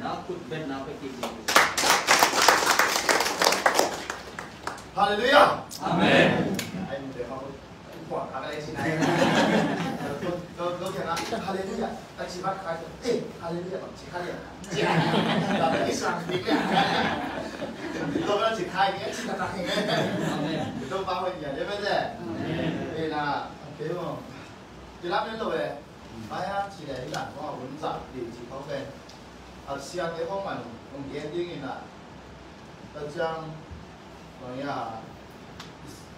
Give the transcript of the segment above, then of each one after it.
na kut ben na pe ki Hallelujah. Amen. Anh để họ quả cả cái gì này. Tôi thấy là Hallelujah. Ta chỉ bắt khai. Ê, Hallelujah bằng chỉ khai liền. Là cái sang tiếng này. Tôi vẫn chỉ khai cái chỉ là này. Tôi bao nhiêu nhỉ? Đấy bây giờ. Đây là thế mà. Thì lắm đến rồi. Ai chỉ để làm có muốn giảm thì chỉ có về. Xem cái phong mà ông kia tiếng gì là. Ta trang Soalnya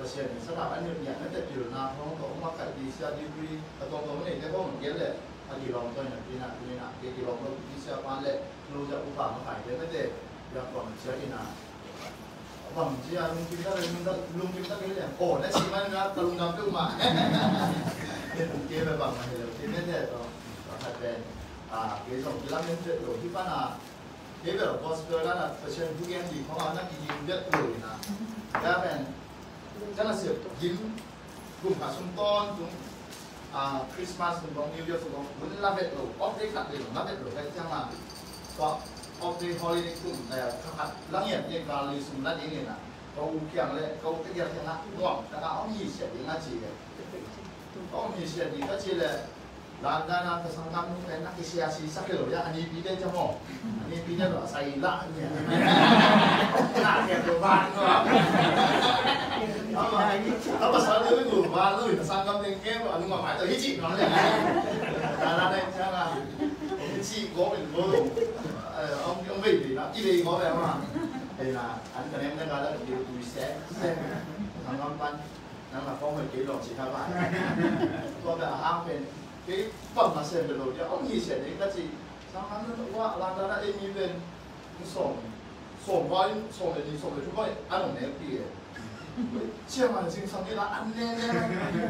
pasien sedang ada ni ada tidur nak orang tu orang kat di siapa di atau orang ni dia pun dia le ada orang tu yang dia nak dia orang tu di siapa le lu jauh upah makai dia tu dia orang siapa ni nak orang dia lung kita ni oh nak si mana nak lung dalam tu mah dia memang macam tu dia tu kata dia so kita ni tu di mana thế bây giờ gospel là passionผู้เรียนดีของเรานักยิงเยอะเลยนะแล้วเป็นจังหวะเสียยิงกลุ่มขาสุ่มต้นกลุ่มคริสต์มาสกลุ่มของนิวเยียร์กลุ่มมันรับเบ็ดหลุดออฟเดย์ขัดเลยรับเบ็ดหลุดไปจังหวะก็ออฟเดย์ฮอลิเดย์กลุ่มแต่ขัดลังเงียบเองการลีสุ่มนั่นเองเนี่ยนะเขาเกี่ยงเลยเขาเกี่ยงเท่านั้นง่วงแต่เขามีเสียดีน่าจีเลยเขามีเสียดีก็จีเลยLanda kesangkam ni kan nak isi-isi sakit ya ani pide cemo ani pide tu asai lah ni nak dia tu ban tu apa selalu tu ban tu kesangkam ni ke anu mak tu hiji orang ni dalam ni jangan hiji gõ mình vô ông vị thì nó chỉ đi gõ về mà thì là anh cần em đang gọi là điều tùy xe thằng ông ban năng là có một kỷ luật chỉ các bạn có vẻ ham về cái phần mà xem được rồi chứ ông nhìn xem đến cái gì sao hắn nó qua làm ra đây như bên sổ voi sổ để gì sổ để chúng tôi ăn ở này thì chia mà sinh sống như là ăn nè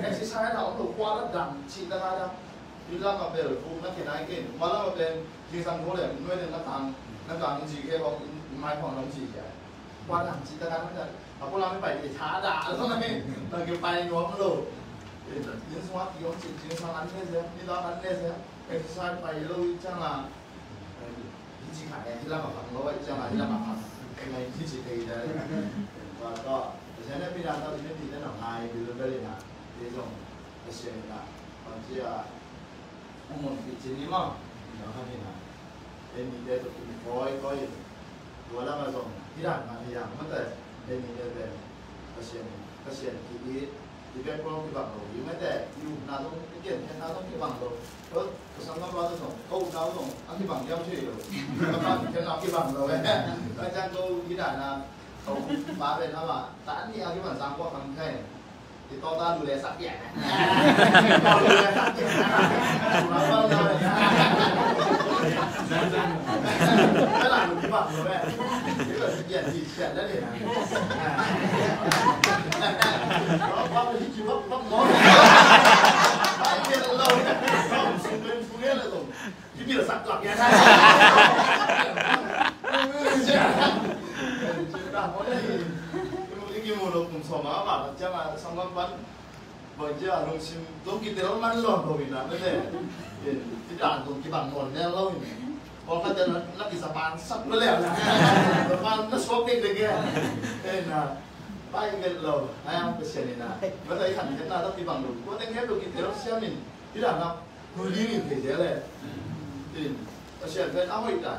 cái gì sai là ông đổ qua đất đằng chị ta ra đâu đi ra mà về ở vùng nó thì này kia mà nó bên sinh sống có để nuôi nên nó càng gì cái bọn mai phòng làm gì vậy qua đằng chị ta ra nó là cô làm cái bài để thả đà rồi này là cái bài nó không đủ những số thì ông chỉ sang ăn thế đi đó ăn thế cái sai phải lâu chắc là chỉ khả năng là bằng lối chắc là bằng cái này chỉ thì đấy và có thế nên bây giờ tao chỉ thì nó hay từ bên đây là để dùng cái xe là còn chỉ là ông muốn cái gì mà nó hay như nào để mình để tụi mình coi rồi là mà dùng cái đàn mà thì mất rồi để mình để cái xe thì thì bên con cái bằng rồi nhưng mà để yêu nào cũng cái tiền thế nào cũng cái bằng rồi ớt cái sáng năm qua tôi dùng câu nào dùng ăn cái bằng nhau chơi rồi các bạn thế nào cái bằng rồi cái trang câu cái đàn là câu ba bên đó mà tán đi cái bằng sang qua bằng thế thì to ta đủ để sạc kẹt to đủ để sạc kẹt nó bao giờ cái là một cái bằng rồi đấy cái là cái gì chuyện đấy này bao nhiêu chịu bắp món bao nhiêu lâu không xuống bên xuống là rồi cái gì là sạc lọc nha cái mùa đầu cùng sổ má bảo chắc là xong các bạn bởi chứ là đồng xin lúc kia nó mắn luôn rồi là cái này cái đàn cùng cái bằng nguồn đeo lâu còn cái tên nó cái sạp sắp nó lẻo nó số cái kia nên là bay về lầu ai không cái xe này nè có thấy hẳn cái nào nó cái bằng đủ có tiếng hết được cái nó xem mình cái đàn nào người đi mình phải thế này thì cái xe cái áo hội đàn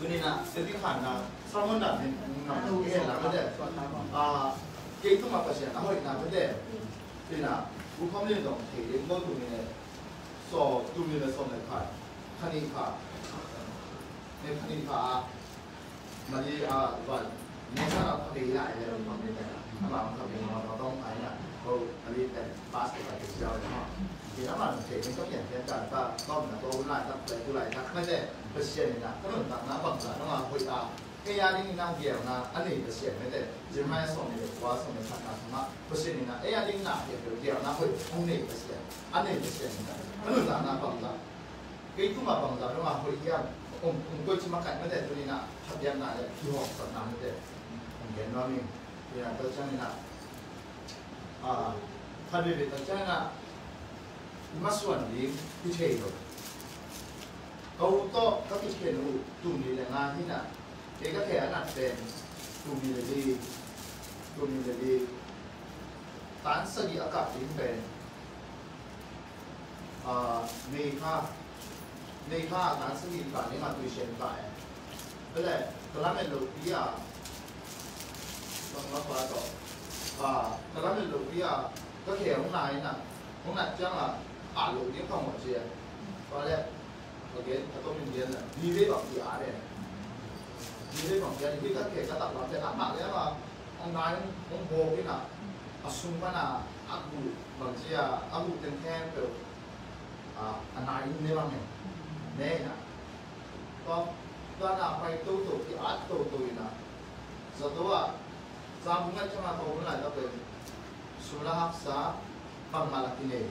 cái này là cái tiếng hẳn là sau hơn đàn thì nó cái là vấn đề cái thứ mà cái xe áo hội là vấn đề thì là cũng không liên động thì đến đôi tụi này so tụi mình là so này phải khăn đi phải nên khăn đi phải mà đi vậy nên sao nó đi lại là bằng cái này nó bảo nóต้องphải là câu đi để pass cái cái giao đó thì nó mà thể mình có nhận cái cả taต้องlà câu lại ta lại câu lại taไม่ได้เป็นเสียงนะก็เหมือนน้ำบังคับน้ำมาคุยcái nhà đi năng kiểu là anh ấyเป็นเสียงไม่ได้จะไม่ส่งเด็กว่าส่งเด็กทำงานมาเป็นเสียงนะcái nhà đi năng kiểu làคุยanh ấyเป็นเสียงanh ấyเป็นเสียงนะก็เหมือนน้ำบังคับcái thứ mà bằng giá nó mà hồi kia ông tôi chỉ mắc cạnh vấn đề tôi đi nào thật ra là khi họ còn làm vấn đề ông kiến nói mình thì là tôi cho nên là thật vì tôi cho nên là mất xuân đi cái chế rồi câu to các cái chế độ เป็นตูมีเลยตานสกีอากาศที่เป็นเมฆาตานสกีการนี้มาตุยเชนไปก็เลยตอนนั้นเป็นลูกพี่ต้องรับว่าต่อตอนนั้นเป็นลูกพี่ก็เขียนของนายจังลูกนี้เข้าหัวเชียตอนแรกโอเคถ้าต้องเป็นเย็นดีได้แบบดีอะไรดีได้แบบเย็นที่ก็เขียนกระตับเราจะอ่านแล้วว่าของนายของโบที่น่ะasum mana aku manusia aku tentang tu anak ini memang ni nakก็น่าไปตู้ที่อัดตู้นะสุดท้ายสามงานช่างเขาคนไหนก็เป็นสุราษฎร์ปังมาลากินเอง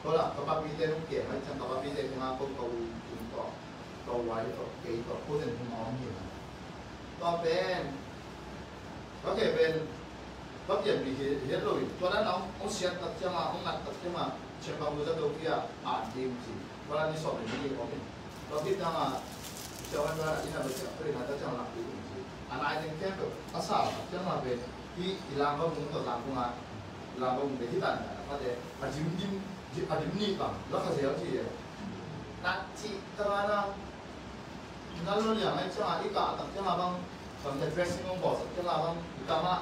ก็ละกับพี่เต้นเกี่ยไม่ช่างกับพี่เต้นที่มาพบเขาถึงก็ไว้ก็เกี่ยก็พูดถึงคุณน้องอยู่นะก็เป็นก็เกี่ยเป็นก็เกี่ยมีเหตุเลยตอนนั้นน้องเสียตัดเจ้ามาน้องนัดตัดเจ้ามาเชื่อมกับตัวที่ดีมสิตอนนั้นนี่สอบเป็นที่เขาเป็นเราคิดว่าเจ้าว่าอินาเบสเป็นอะไรเจ้าหลักดีมสิอันนั้นเองแค่แบบภาษาเจ้ามาเป็นที่ลามก็มุ่งต่อลามก็มาลามก็มุ่งไปที่ต่างๆก็จะอาจิมนี่ต่างแล้วก็เสียที่นัดที่ตอนนั้นนั่นเราอย่างไรเจ้าอีกาตัดเจ้ามาบ้างตอนจะ dressing ของบอสเจ้ามาบ้างอีกามา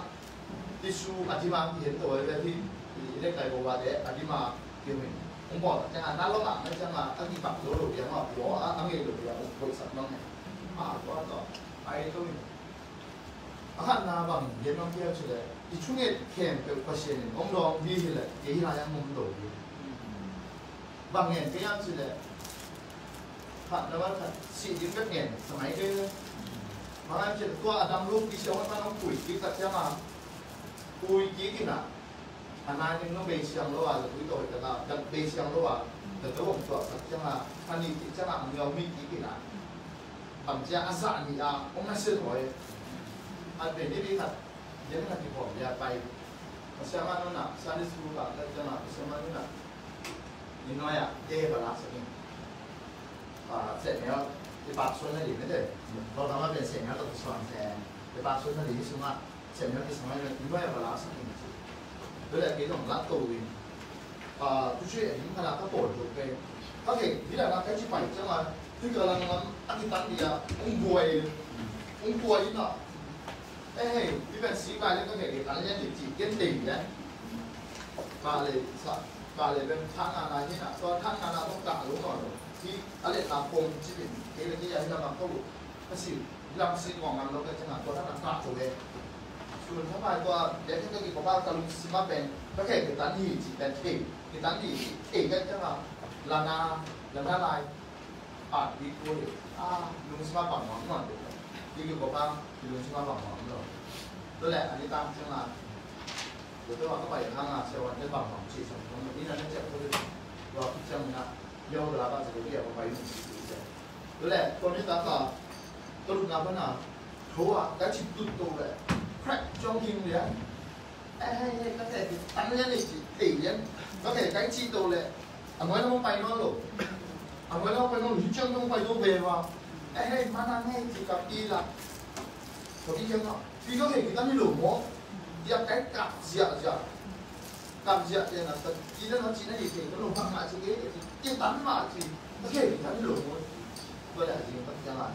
ที่ชูอาจิมาเห็นตัวเลยที่เล็กไก่บัวเดะอาจิมาเกี่ยวกับผมบอกจังหวะนั้นเราหลังไม่จังหวะตั้งที่ปักโลโลเดียวว่าหัวตั้งเองโลเดียวบริษัทน้องเนี่ยก็ต่อไปตรงนี้อาหารน้ำบางเย็นน้องเที่ยวเฉยที่ช่วงนี้แข่งเป็นภาษาเนี่ยผมลองมีเหตุเกี่ยอะไรมุมโดดบางเงินก็ยังเฉยผ่านแล้วว่าสิ่งที่เป็นเงินสมัยเดิมบางเฉยตัวอดัมลูกที่เชื่อว่าต้องคุยที่ตัดเจ้ามาคุยกี่กินอันนั้นยังต้องเบสยังรู้ว่าคุยตัวเองนะแต่เบสยังรู้ว่าแต่ตัวผมตัวสักจังละอันนี้จังละมันเอามีกี่กินผมจะอาสานี่ผมไม่เชื่อเลยอันเป็นที่ดีครับเดี๋ยวนั้นที่ผมอยากไปเชื่อมันนู่นน่ะซาดิสรูกับจังละเชื่อมันนู่นน่ะนี่น้อยเจ๊บลาสักนิดเสร็จแล้วที่ปากส่วนนั้นดีไม่ได้เราทำมาเป็นเสียงแล้วต้องสอนแทนที่ปากส่วนนั้นดีที่สุดว่าเสร็จแล้วที่สมัยนั้นนี่น้อยบลาสักนิดด้วยแหละที่ต้องรัดตัวเองผู้ช่วยอย่างนี้ขนาดก็ปวดหัวเป็นโอเคที่เราแค่ชิบไปจังละที่กำลังอันที่ตั้งเดียบวยนี่เนาะที่เป็นสีกายแล้วก็เห็นกันแล้วยังจีบกันติ่งเนี่ยกาเลยเป็นทั้งอะไรที่น่ะตอนทั้งอะไรต้องกะรู้ก่อนที่อะไรตามโคมที่เป็นที่ยังที่เราต้องรู้ก็สิลำสิ่งของมันเราก็จะหาตัวทั้งกะตัวเองส่วนทั้งหลายตัวเด็กที่ต้องกินกับบ้านก็รู้สิมาเป็นก็แค่กินตันที่จีบเป็นกินตันที่ก็จะมาลานาลายดีกว่าลุงสิมาปังหวังหน่อยที่อยู่กับบ้านลุงสิมาปังหวังหน่อยตัวแหละอันนี้ตามจังหวะเดี๋ยวตัวก็ไปข้างหน้าเชวันได้ปังหวังชีสของมันนี่นั่นจะพูดรอที่จังนะเยาวราชจะเรียกว่าไปมุ่งสิ่งใดตัวแหละตัวนี้ตาก็ตัวลุงน้ำมันน่ะเขาได้ชิดตุ้ตัวเลยแคร์จงกินเลยก็แต่ตั้งเนี่ยนี่ตีเนี่ยก็แต่ได้ชิดตัวเลยอันนั้นต้องไปโน่นหรออันนั้นต้องไปโน่นที่จังต้องไปโน่นเบว่ามานั่งให้ที่กับอีละคนที่จังเนาะที่ก็เห็นที่นี่หลงมั้งอยากได้กับเสียเนี่ยนะแต่ที่นั่นเขาจีนั่นเองก็ลงพังมาจีที่ตั้งมาจีก็เห็นที่นี่หลงมั้งก็เลยจริงก็จังอ่ะ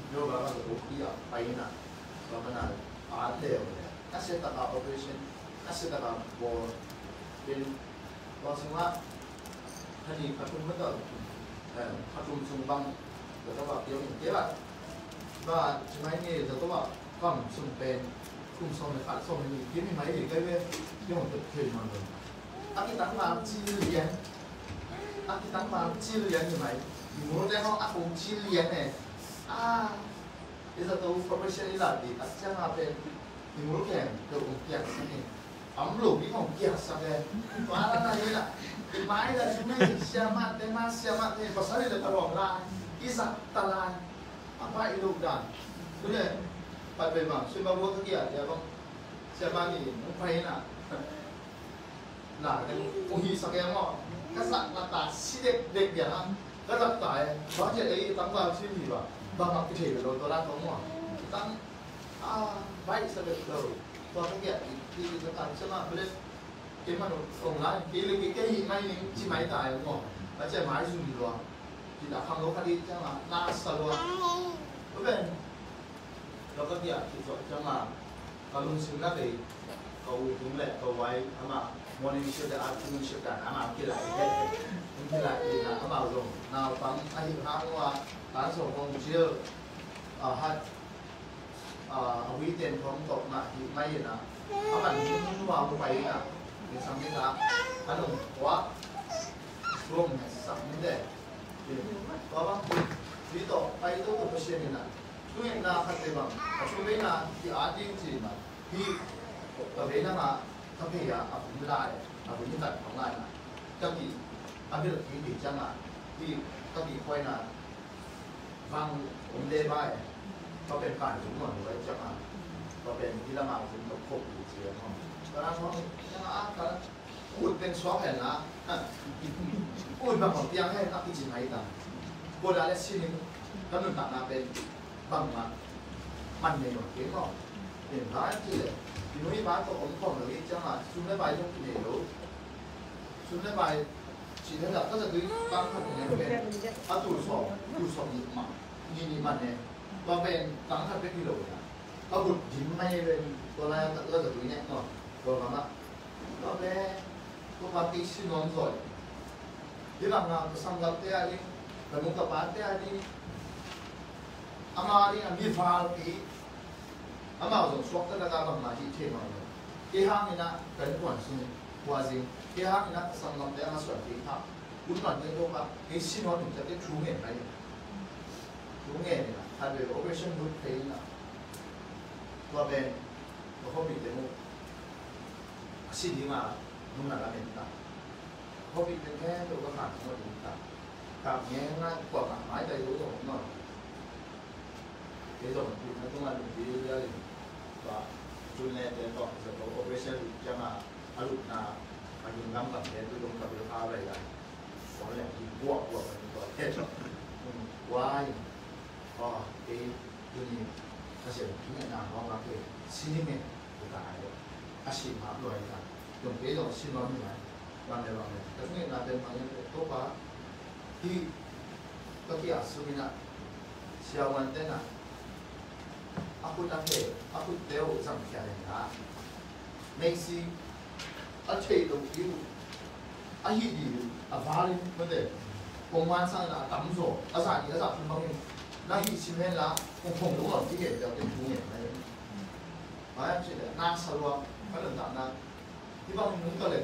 โยบาก็รู้ที่ไปน่ะก็มันเดียวเนี่ยนั่นเสร็จแต่ละ operation นั่นเสร็จแต่ละบอลเป็นบอลซึ่งว่าท่านนี้พัฒน์มันก็พัฒน์ส่งบังเดี๋ยวต้องแบบเดี๋ยวเดี๋ยวว่าใช่ไหมนี่เดี๋ยวต้องแบบก็ส่งเป็นคุ้มส่งในฝันส่งในนี้ที่ไม่ไหมอีกได้ไหมที่ผมจะเคยมาเลยอากิตังมาจีเรียนใช่ไหมอยู่โน้ตได้ห้องอาคงจีเรียนเนี่ยที่จะตัว profession นี่แหละดีอาจารย์มาเป็นอยู่โน้ตแข่งเกี่ยวกับเกี่ยวกับนี่หลูกที่ของเกี่ยวกับอะไรว่าอะไรนี่แหละอีไม้เลยที่ไม่เชื่อมั่นแต่มาเชื่อมั่นเนี่ยภาษาเนี่ยจะตลอดลายอีสัตตลายapa itu dan sudah pada memang sebab buat kerja dia bang siapa ni mungkin nah kan uhi sakit mau kesak lata sidik dek dia kesak tak baca dari tanggal sini bah bang kita lo tolan semua tang baik sebab tu orang dia di tempat sama boleh kita orang lain kita mai ni si mai tak ada mo macam mai suri luar kita faham lo kali jangan nas luar betulเราก็อยากคิดว่าจะมาkalau misalnya dari kau tumlek kau wai ama morning shift dan afternoon shift dan ama kira ini ama dong nah pang akhir hangwa langsung kong cio hat weekend kong tok na di mai na ama ni nuwa ko pai na ni sampai na anong wa strong sampai deh bawang dito pai to to pasien na tuwing nakakatibang at tuwing na di ating sima di tabi na nga tabi ya ako nila ako nitat ang nga na tabi abil hindi siya nga di tabi ko na bang umde baก็เป็นการถึงหมดเลยใช่ไหมก็เป็นที่ละมาถึงกับพวกอยู่เชียร์เขาตอนนั้นเขายังอ่ะตอนนั้นพูดเป็นสองแผ่นนะพูดแบบของเตียงให้นักที่จีนให้ต่างพูดอะไรสิ่งนึงก็นุ่นต่างนาเป็นบางมามันในหน่วยเก่งก็เห็นร้ายที่เลยที่นู้นบ้านก็ผมของเลยจังอ่ะซุ่มได้ใบต้องกินเหลวซุ่มได้ใบฉีดให้หลับก็จะดูบางคนอย่างเงี้ยเป็นตูสองอีกมานี่มันเนี่ยว่าเป็นตั้งทัดเป็นกิโลนะก็บุดหินไม่เป็นตัวแรกก็จะดูเนี่ยเนาะตัวนั้นละก็เป็นตัวปฏิสินนสวยที่บางงานก็สังกัดเตะนี่แต่มุกกับปาเตะนี่อามานี่มีฟาลปีอามาส่งสวกตะการบางมาที่เทมันเลยที่ห้างนี่นะเป็นกวนซึ่งว่าจริงที่ห้างนี่นะสังกัดเตะมาสวยที่ครับคุณก่อนจะดูว่าไอ้สินนถึงจะได้ชูเงินไปชูเงินนี่นะถ้าเป็น operation good pay นะว่าเป็นเขาบิดเต็มสิ่งที่มานุ่งหนาละเป็นต่างเขาบิดเป็นแค่ตัวกระถางของมันต่างกับแง่ง่ายกว่าหมายใจรู้ตัวผมหน่อยที่ต้องบิดนั้นต้องมาดูดีเรื่อยๆว่าจุดแรกเลยก็จะต้อง operation จะมาอารุณามายิงล้ำกับเนี่ยตัวตรงกับเรือพาอะไรกันสอนแหล่งยิงบวกกันตัวเท่วายอ๋อเอ้ตัวนี้ถ้าเสียที่ไหนนะห้องรับเลยสิ่งนี้เนี่ยตัวตายเลยอาชีพมาลอยกันตรงเป๊ะตรงสิ่งนั้นไหมบางเลยแต่ที่นี่น่าเป็นบางอย่างตัวป้าที่ก็ที่อาสุมินะเชียววันเต้นนะaku tak tahu, aku tahu sampai hari ni. Messi, aceh itu itu, akhir itu, abarin betul. Pemain sana tamzo, asal ni asal pun mungkin, nahi simpen lah, pun dulu orang tiga dah punya. Macam tu, nak salwa, kalau tak nak, tiba mungkin le.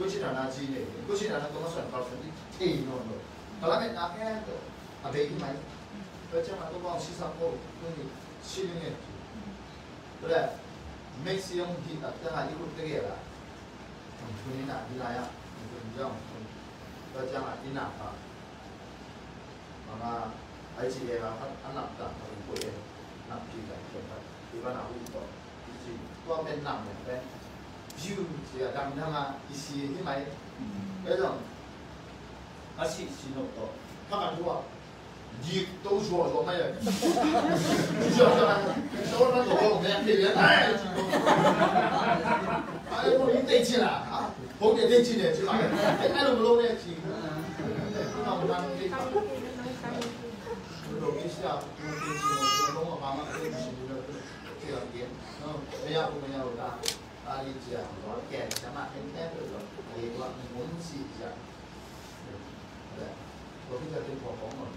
Kau cakap nak sini, kau cakap nak kau masuk kalau sini, no. Kalau nak apa tu, apa ini mai. Macam apa tu bang sisa kau ni sini ni, betul? Messi yang kita tengah ikut tergerak, ini nak dilaya, ini jam, macam apa ini apa? Maka aji dia anak tak boleh nak kita cepat, iba nak untuk isi, tu apa nam ni? View dia dam dama isi ni mai, betul? Asyik sini tu, kawan dua. 你都说什么呀？你说什么？说那个我们这边哎，哎，我们得劲了啊！我给得劲的，是吧？哎，我们弄的劲，那我们这个，我给下，我给劲，我弄我妈妈给劲的这样点，没有的，啊，你这样我给什么？天天都有，哎，我们试一下，对，我比较听我讲嘛。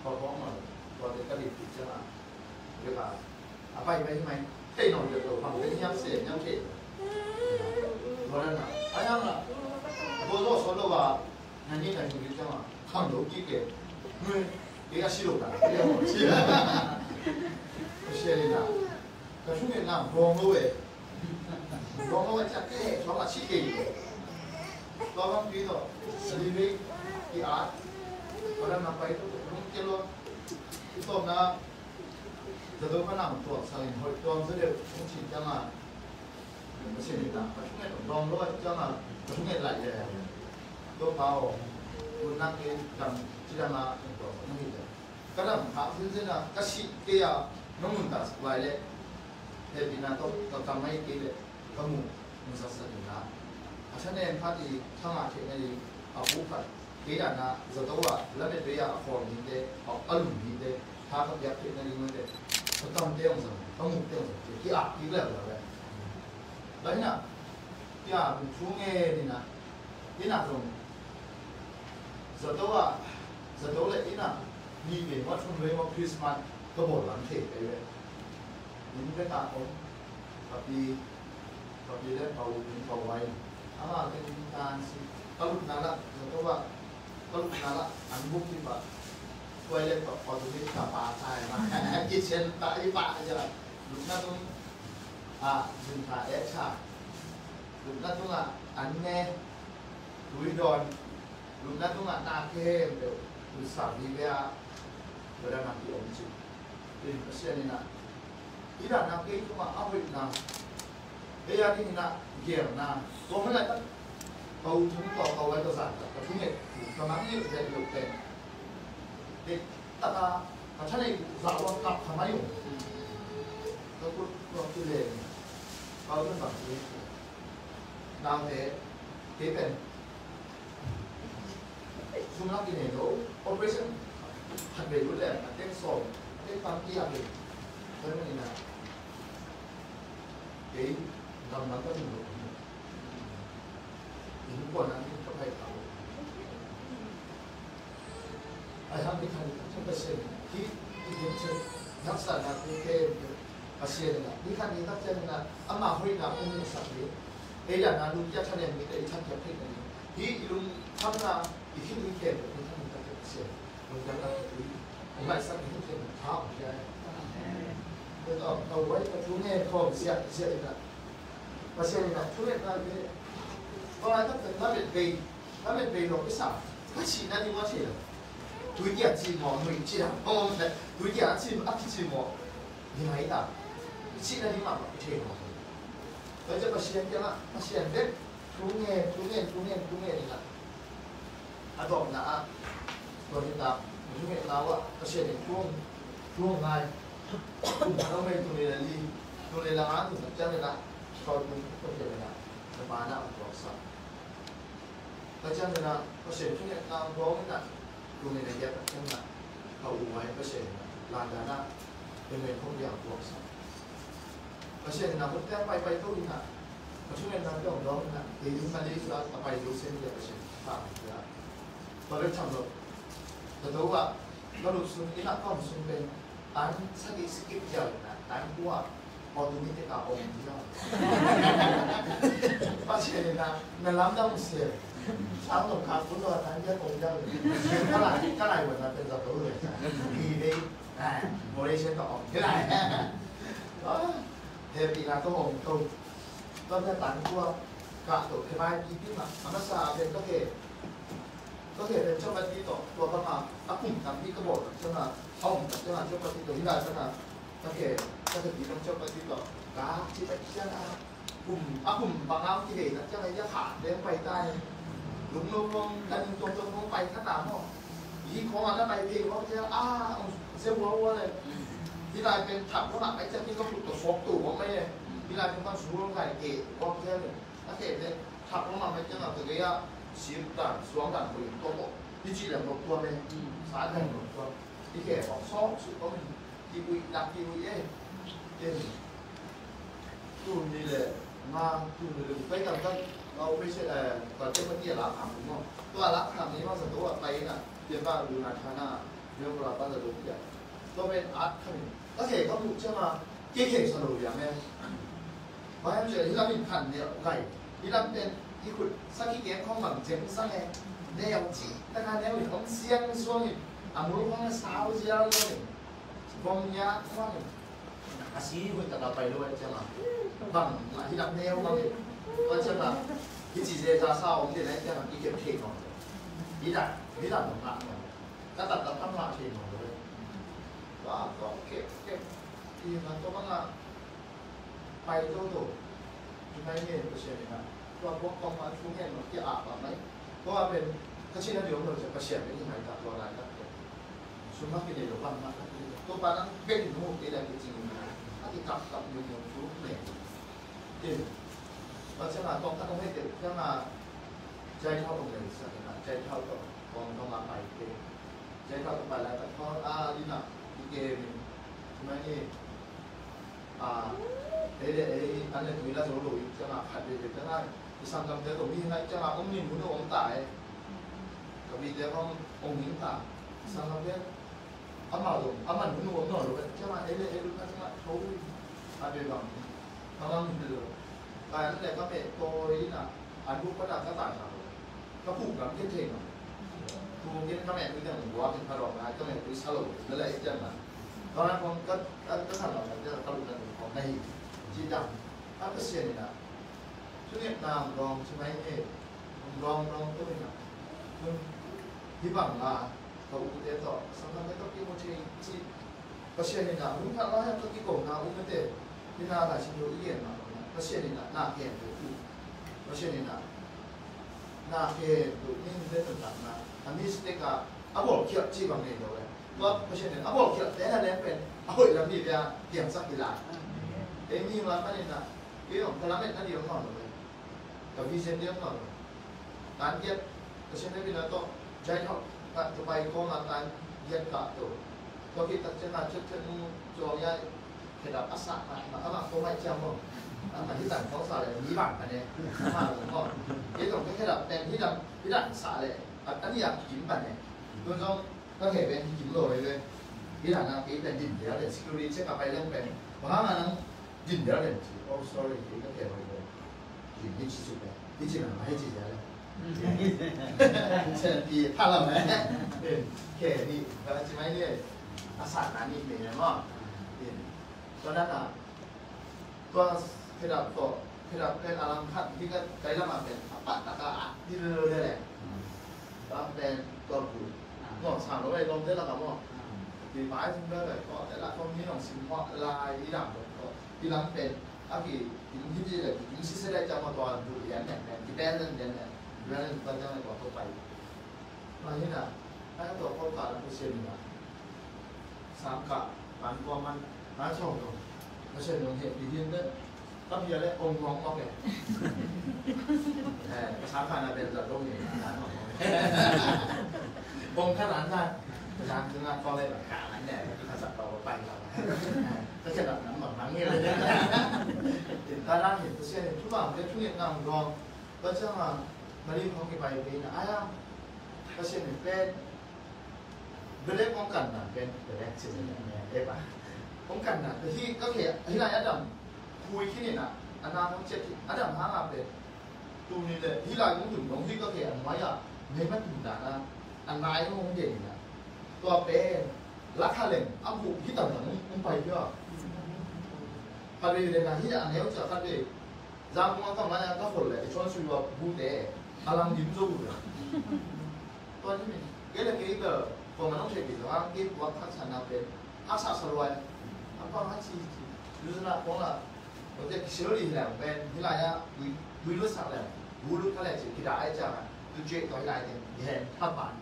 พอฟ้องมาพอจะกระดิกติดใช่ไหมเรียกว่าไปไหมเท่หน่อยเดี๋ยวฟังเป็นยังเสียยังเท่เพราะนั้นนะไอ้ยังล่ะพอเราสอนเราว่านั่นนี่นั่นนี่ใช่ไหมข้างดูกี่เกศเมื่อเกี่ยสิโลกันเกี่ยหมดเสียเสียเลยนะแต่ช่วงนี้นะรองรู้จักแค่สองอาชีพเองตอนนั้นพี่ต่อสิริที่อาร์ตเพราะนั้นนำไปตัวkalau itu na jadi kan nak tuh saling tuh jadi mungkin jangan macam ni tak, macam ni dong lo jangan macam ni lagi ya, tu tahu, guna ke jam tidak nak itu mungkin ก็นั่งหาซื้อนะก็ชิเกียน้องมุนตัดไว้เลยเฮบินาต้องทำให้กินเลยก็มุนสัสดินะอาฉันเองพัดอีทั้งอาทิตย์นี้อาบุพัดกินนะจะตัวแล้วเป็นเรื่องของหินเดของอารมณ์หินเดถ้าเขาอยากกินอะไรมันเดต้องเตี้ยงสังต้องมุนเตี้ยงสังที่อ่ะที่เรื่องอะไรแล้วเนี่ยที่อ่ะเป็นช่วงเงี้ยนี่นะที่น่าตรงจะตัวเลยที่น่ะมีเป็นว่าช่วงเวลาคริสต์มาสก็หมดหลังเทศไปเลยนี่เป็นตาผมกับปีเล่นเป่าไว้เป็นการสิก็ลุกนั่นละจะตัวก็ลุกนั่นละอันบุกที่แบบช่วยเล่นแบบพอตัวนี้กับปลาใช่มากินเช่นปลาที่ปลาจะลุกนั่นตรงดึงขาเอชาลุกนั่นตรงอันแน่ลุยดอนลุกนั่นตรงนาเข้มเดี๋ยวลุยสามดีเวียเวลานักที่อมจิเป็นเช่นนี้นะที่ด้านนักเก็ตก็มาเอาไปนะเฮียที่นี่นะเกี่ยวนะตัวมันอะไรตั้งเขาทุ่งต่อเขาไว้ตัวสั่นแต่ทุ่งเนี่ยกำลังยืดเส้นหยุดเต้นเด็กตาเขาใช้สาวกลับทำไมอยู่ก็พูดคือเลยเขาเป็นแบบนี้นางเทเป็นสุนัขกินเองโอ้ operation หัดไปรู้เลยเต้นสองเต้นความที่อยากเลยเพราะนั่นเองนะเฮ้ยทำนั้นก็ถึงหลุดถึงก่อนนั้นก็ไปเขาไอ้ทำที่ทันทุกเปอร์เซ็นต์ที่เห็นเช่นนักศึกษาที่เก่งเปอร์เซ็นต์นะนี่คันนี้นักเรียนนะอามาคุยกับคนที่สักนี้เฮ้ยนะลุงจะทันยังมีแต่ทันจะพิจารณาที่ลุงทำนะอีกที่ลุงเก่งลุงทำมันจะเปอร์เซ็นต์ลุงจะทำลุงผมไม่สักที่เก่งเท้าใช่ก็เอาไว้กับทุกเนี่ยเขาเสียอีกนะเปอร์เซ็นต์นะทุกเนี่ยได้เลยเพราะว่าถ้าเป็นเบย์เราไม่สับถ้าฉีดนั่นนี่ว่าฉีดดูดีจีมอไม่ฉีดโอ้แต่ดูดีจีมอัพจีมอยังไงต่างฉีดนั่นนี่มาไม่ใช่หรอกเราจะเปอร์เซ็นต์ยังไงเปอร์เซ็นต์เด็กทุกเนี่ยนี่นะอะตอมนะตัวนี้ตามทุกเนี่ยเราอะเปอร์เซ็นต์ช่วงไงเราไม่ตัวนี้เลยตัวนี้ละตัวสัญญาเนี่ยนะเขาตัวเดียวนะจะมาหน้าตัวสัตว์แต่จังเลยนะเปอร์เซ็นต์ช่วงนี้เราร้องนะตัวนี้เนี่ยแบบจังนะเขาอุไว้เปอร์เซ็นต์ลานด้านหน้าเป็นเรื่องของอย่างตัวสัตว์เปอร์เซ็นต์นะผมแค่ไปตัวนี้นะช่วงนี้นะเรื่องร้องนะที่ยุ่งมาดีสุดไปดูเส้นเดียวเปอร์เซ็นต์ต่างกันตอนเริ่มทำแต่ตัวว่าเราดูสุดที่นักความสุดเป็นอันสักกี่เดียวนะอันว่าพอตัวนี้จะกลับออกที่เราเพราะเช่นนั้นในลำดับเสียช้างหนุ่มขาคุณตัวนั้นจะตรงเดียวก็ไหลวันนั้นเป็นสัตว์ตัวเลยปีนี้โมเดลเช่นต่อที่ไหนเทปีนั้นก็ผมต้นจะตันตัวกะตัวที่บ้านกี่ปีมาอันนั้นซาเป็นก็เหตุเป็นเจ้าหน้าที่ตัวประมาอักขุ่มทำที่กระบอกใช่ไหมห้องเจ้าหน้าที่ตัวที่ได้ใช่ไหมก็เหตุก็จะมีต้องเจ้าหน้าที่ต่อกาที่ไปเจ้าหน้ากลุ่มอักขุ่มบางน้ำที่เหตุเจ้าหน้าที่ขาดเลี้ยงไปได้ลุงกันตรงไปข้างหน้าห้องยี่ของอันนั้นไปเพลงเขาจะเสียหัวเลยที่ได้เป็นถังขนาดไอ้เจ้าที่ก็ถูกตัวฟอกตู่ว่าไม่เนี่ยที่ได้เป็นความสูงลงไก่เกะว่าเจ้าเนี่ยถ้าเกะเนี่ยถังขนาดไม่เจ้าหน้าตัวเนี้ย10단수학단 거의 또 이지를 못 구하면 4단 못 구하 이게 수업 수업은 TV 납 TV에 또นี่แหละมาคือไปกับก็เราไม่ใช่ก่อนเจ้าหน้าที่รับคำผมตัวรับคำนี้มาสักตัวไปน่ะเรียนว่าดูนาชานาเรื่องเราปั้นสรุปอย่างตัวเป็นอาร์ตคำก็เห็นเขาถูกใช่ไหมเกี่ยงสรุปอย่างนี้เพราะฉะนั้นที่เราเป็นพันเนี่ยไก่ที่เราเป็นที่คุณสักที่เกี่ยงของหลังเจ็บสักแห่งแนวจีแต่การแนวของเสียงส่วนนี้อามุลของสาวเสียงเลยบางอย่างว่าอาชีพคุณจะไปด้วยใช่ไหมบางที่ดับแนวบางก็ใช่ไหมที่จีเจจะสาวที่ไหนใช่ไหมที่เก็บเพลงของที่ดับตรงนั้นก็ตัดตั้งหลักเพลงของเลยว่าก็เก็บที่มันก็ว่าไปตัวไม่เนี่ยก็เช่นนี้นะว่าพวกกองมาช่วงนี้มันที่อาบแบบไหนเพราะว่าเป็นถ้าเช่นนั้นเดี๋ยวเราจะประเสริฐไม่ที่ไหนตัดรออะไรตัดสุ cuma kita itu bang, tu padang bed itu kita lagi cium, nanti kap yung tu nih, ini, macam apa kau itu, janganใจเท่าตรงเลยสักนะใจเท่ากับกองต้องมาไปเกมใจเท่ากับไปแล้วแต่พอดีน่ะอีเกมใช่ไหมนี่อันนี้มีแล้วสรุปจะมาขัดเดือดจะน่าที่สังกัดเดี๋ยวตรงนี้นะจะมาองค์นี้มุนองค์ตายกับมีเดี๋ยวองค์หินตาสังกัดเดี๋ยวอามาดูอามันมุนองค์นอนเลยจะมานั่นจะมาโอ้ยอะไรบ้างทำอะไรไม่รู้แต่นั่นแหละก็เป็นตัวนี้น่ะอันรูปประดับก็ต่างกันก็ผูกกับเท่ๆทูงที่เขาแม่คุยกันว่าเป็นพระรองนะก็แม่คุยสโลว์นั่นแหละไอ้เจ้ามันตอนนั้นผมก็ทำเราจะตลุกันของในจีดังถ้าเปอร์เซ็นต์นะช่วงนี้นามรองใช่ไหมเอ๊รองตัวนี้นะคุณที่บังลาเขาอุเดต่อสำหรับไม่ต้องกินโมชีจีเปอร์เซ็นต์นะคุณถ้าเราให้ตัวกี่กงนะอุ้มไม่ได้ที่น่าได้ชิมดูอีกอย่างนะเปอร์เซ็นต์นะน่าเก่งดูเปอร์เซ็นต์นะน่าเก่งดูนี่เรื่องต่างๆนะอันนี้สเต็กอะอาบอกเกี่ยวจีบังเองเลยว่าเปอร์เซ็นต์อาบอกเกี่ยวแต่ถ้าเล่นเป็นเอาอีกแล้วมีเพียงเพียงสักกี่ล้านเอ็มนี่มาไม่ได้นะเกี่ยวกับการเล่นนั่นเดียวก่อนเลยกับวิเศษเดียวก่อนการเย็บเปอร์เซ็นต์ได้เป็นตัวใจเขาจะไปโค้งการเย็บกะตัวก็คิดตัดจะมาชุดนู้จองยัยเหตุอัศจรรย์มาถ้ามาโค้งไม่เจ้ามั้งอันที่ต่างเขาสาเลยมีบัตรอันนี้มาหลวงพ่อยี่ตรงแค่แบบเป็นที่ต่างสาเลยอันนี้อยากกินบัตรเนี่ยโดยต้องก็เห็นเป็นกินโลเลยที่ต่างนะที่เป็นดินเดียวเลย security เช็คกับไปเรื่องเป็นเพราะว่ามันดินเดียวเลยโอ้ sorry ที่ก็เก็บไว้เลยดินที่สุดเลยที่จริงมันให้จีเดียวเลยเช่นที่ถ้าเราแม่แค่นี้ก็ใช่ไหมเนี่ยอาสาหนานี่เป็นไงมั้งตอนนั้นอ่ะตัวที่เราตัวที่เราเป็นอารมณ์ขัดที่ก็ได้รับมาเป็นปัตตะที่เรื่อยๆแหละก็เป็นตัวผู้ก็สามร้อยลงได้แล้วครับว่าดีไม้ทั้งนั้นเลยก็แต่ละคนนี้ต้องสินค้าลายที่หลังก็ที่หลังเป็นอากีที่ที่เลยที่สิ่งที่ได้จากมาตัวดูอย่างนี้ที่เป็นเรื่องนี้เรื่องตอนนั้นก็ตัวไปมาที่น่ะถ้าตัวเขาขาดผู้เชี่ยวชาญสามกะมันก็มันน่าชมเลยไม่ใช่ลงเหตุดีๆเนี่ยต้องมีอะไรองค์รองก็เป็นช้าขนาดเป็นระดับนี้องค์ขนาดนั้นร้านคืองานก็เลยแบบขาดเนี่ยที่ภาษาต่อไปเราก็จะแบบนั้นแบบนั้นนี่เลยตอนนั้นเห็นเช่นทุกอย่างเป็นทุกอย่างนำรองก็จะมาเรียกเขาไปเป็นอะไรก็เช่นเป็นเรื่องป้องกันนะเป็นเรื่องสิ่งนี้ได้ปะป้องกันนะแต่ที่ก็แค่ที่นายอดัมคุยที่นี่นะอันนั้นเขาเช็ดอดัมหามาเป็นตัวนี้เลยที่นายต้องถึงตรงที่ก็แค่อันไว้อะในมันถึงด่านะอันนายก็คงเด่นนะตัวเป็นราคาเล่นเอาบุกที่ต่างๆมันไปเยอะพอดีเลยนะที่อันนี้จะคัดเลยจำว่าก็มันก็คนเลยชวนช่วยว่าบูเต้พลังยิ้มสู้เลยตัวนี้มีเกี่ยวกับเกี่ยวกับพอมันต้องเช็คดีว่าเกี่ยวกับทักษะนักเป็นอาสาสรวยอันก็ให้ชี้รู้สึกว่าเพราะว่าเราจะเชื่อดีแล้วเป็นที่ไรอะวิรุสักแล้ววิรุอะไรจีที่ได้จากดูเจ๊ตัวที่ไรเนี่ยเห็นทับบ้าน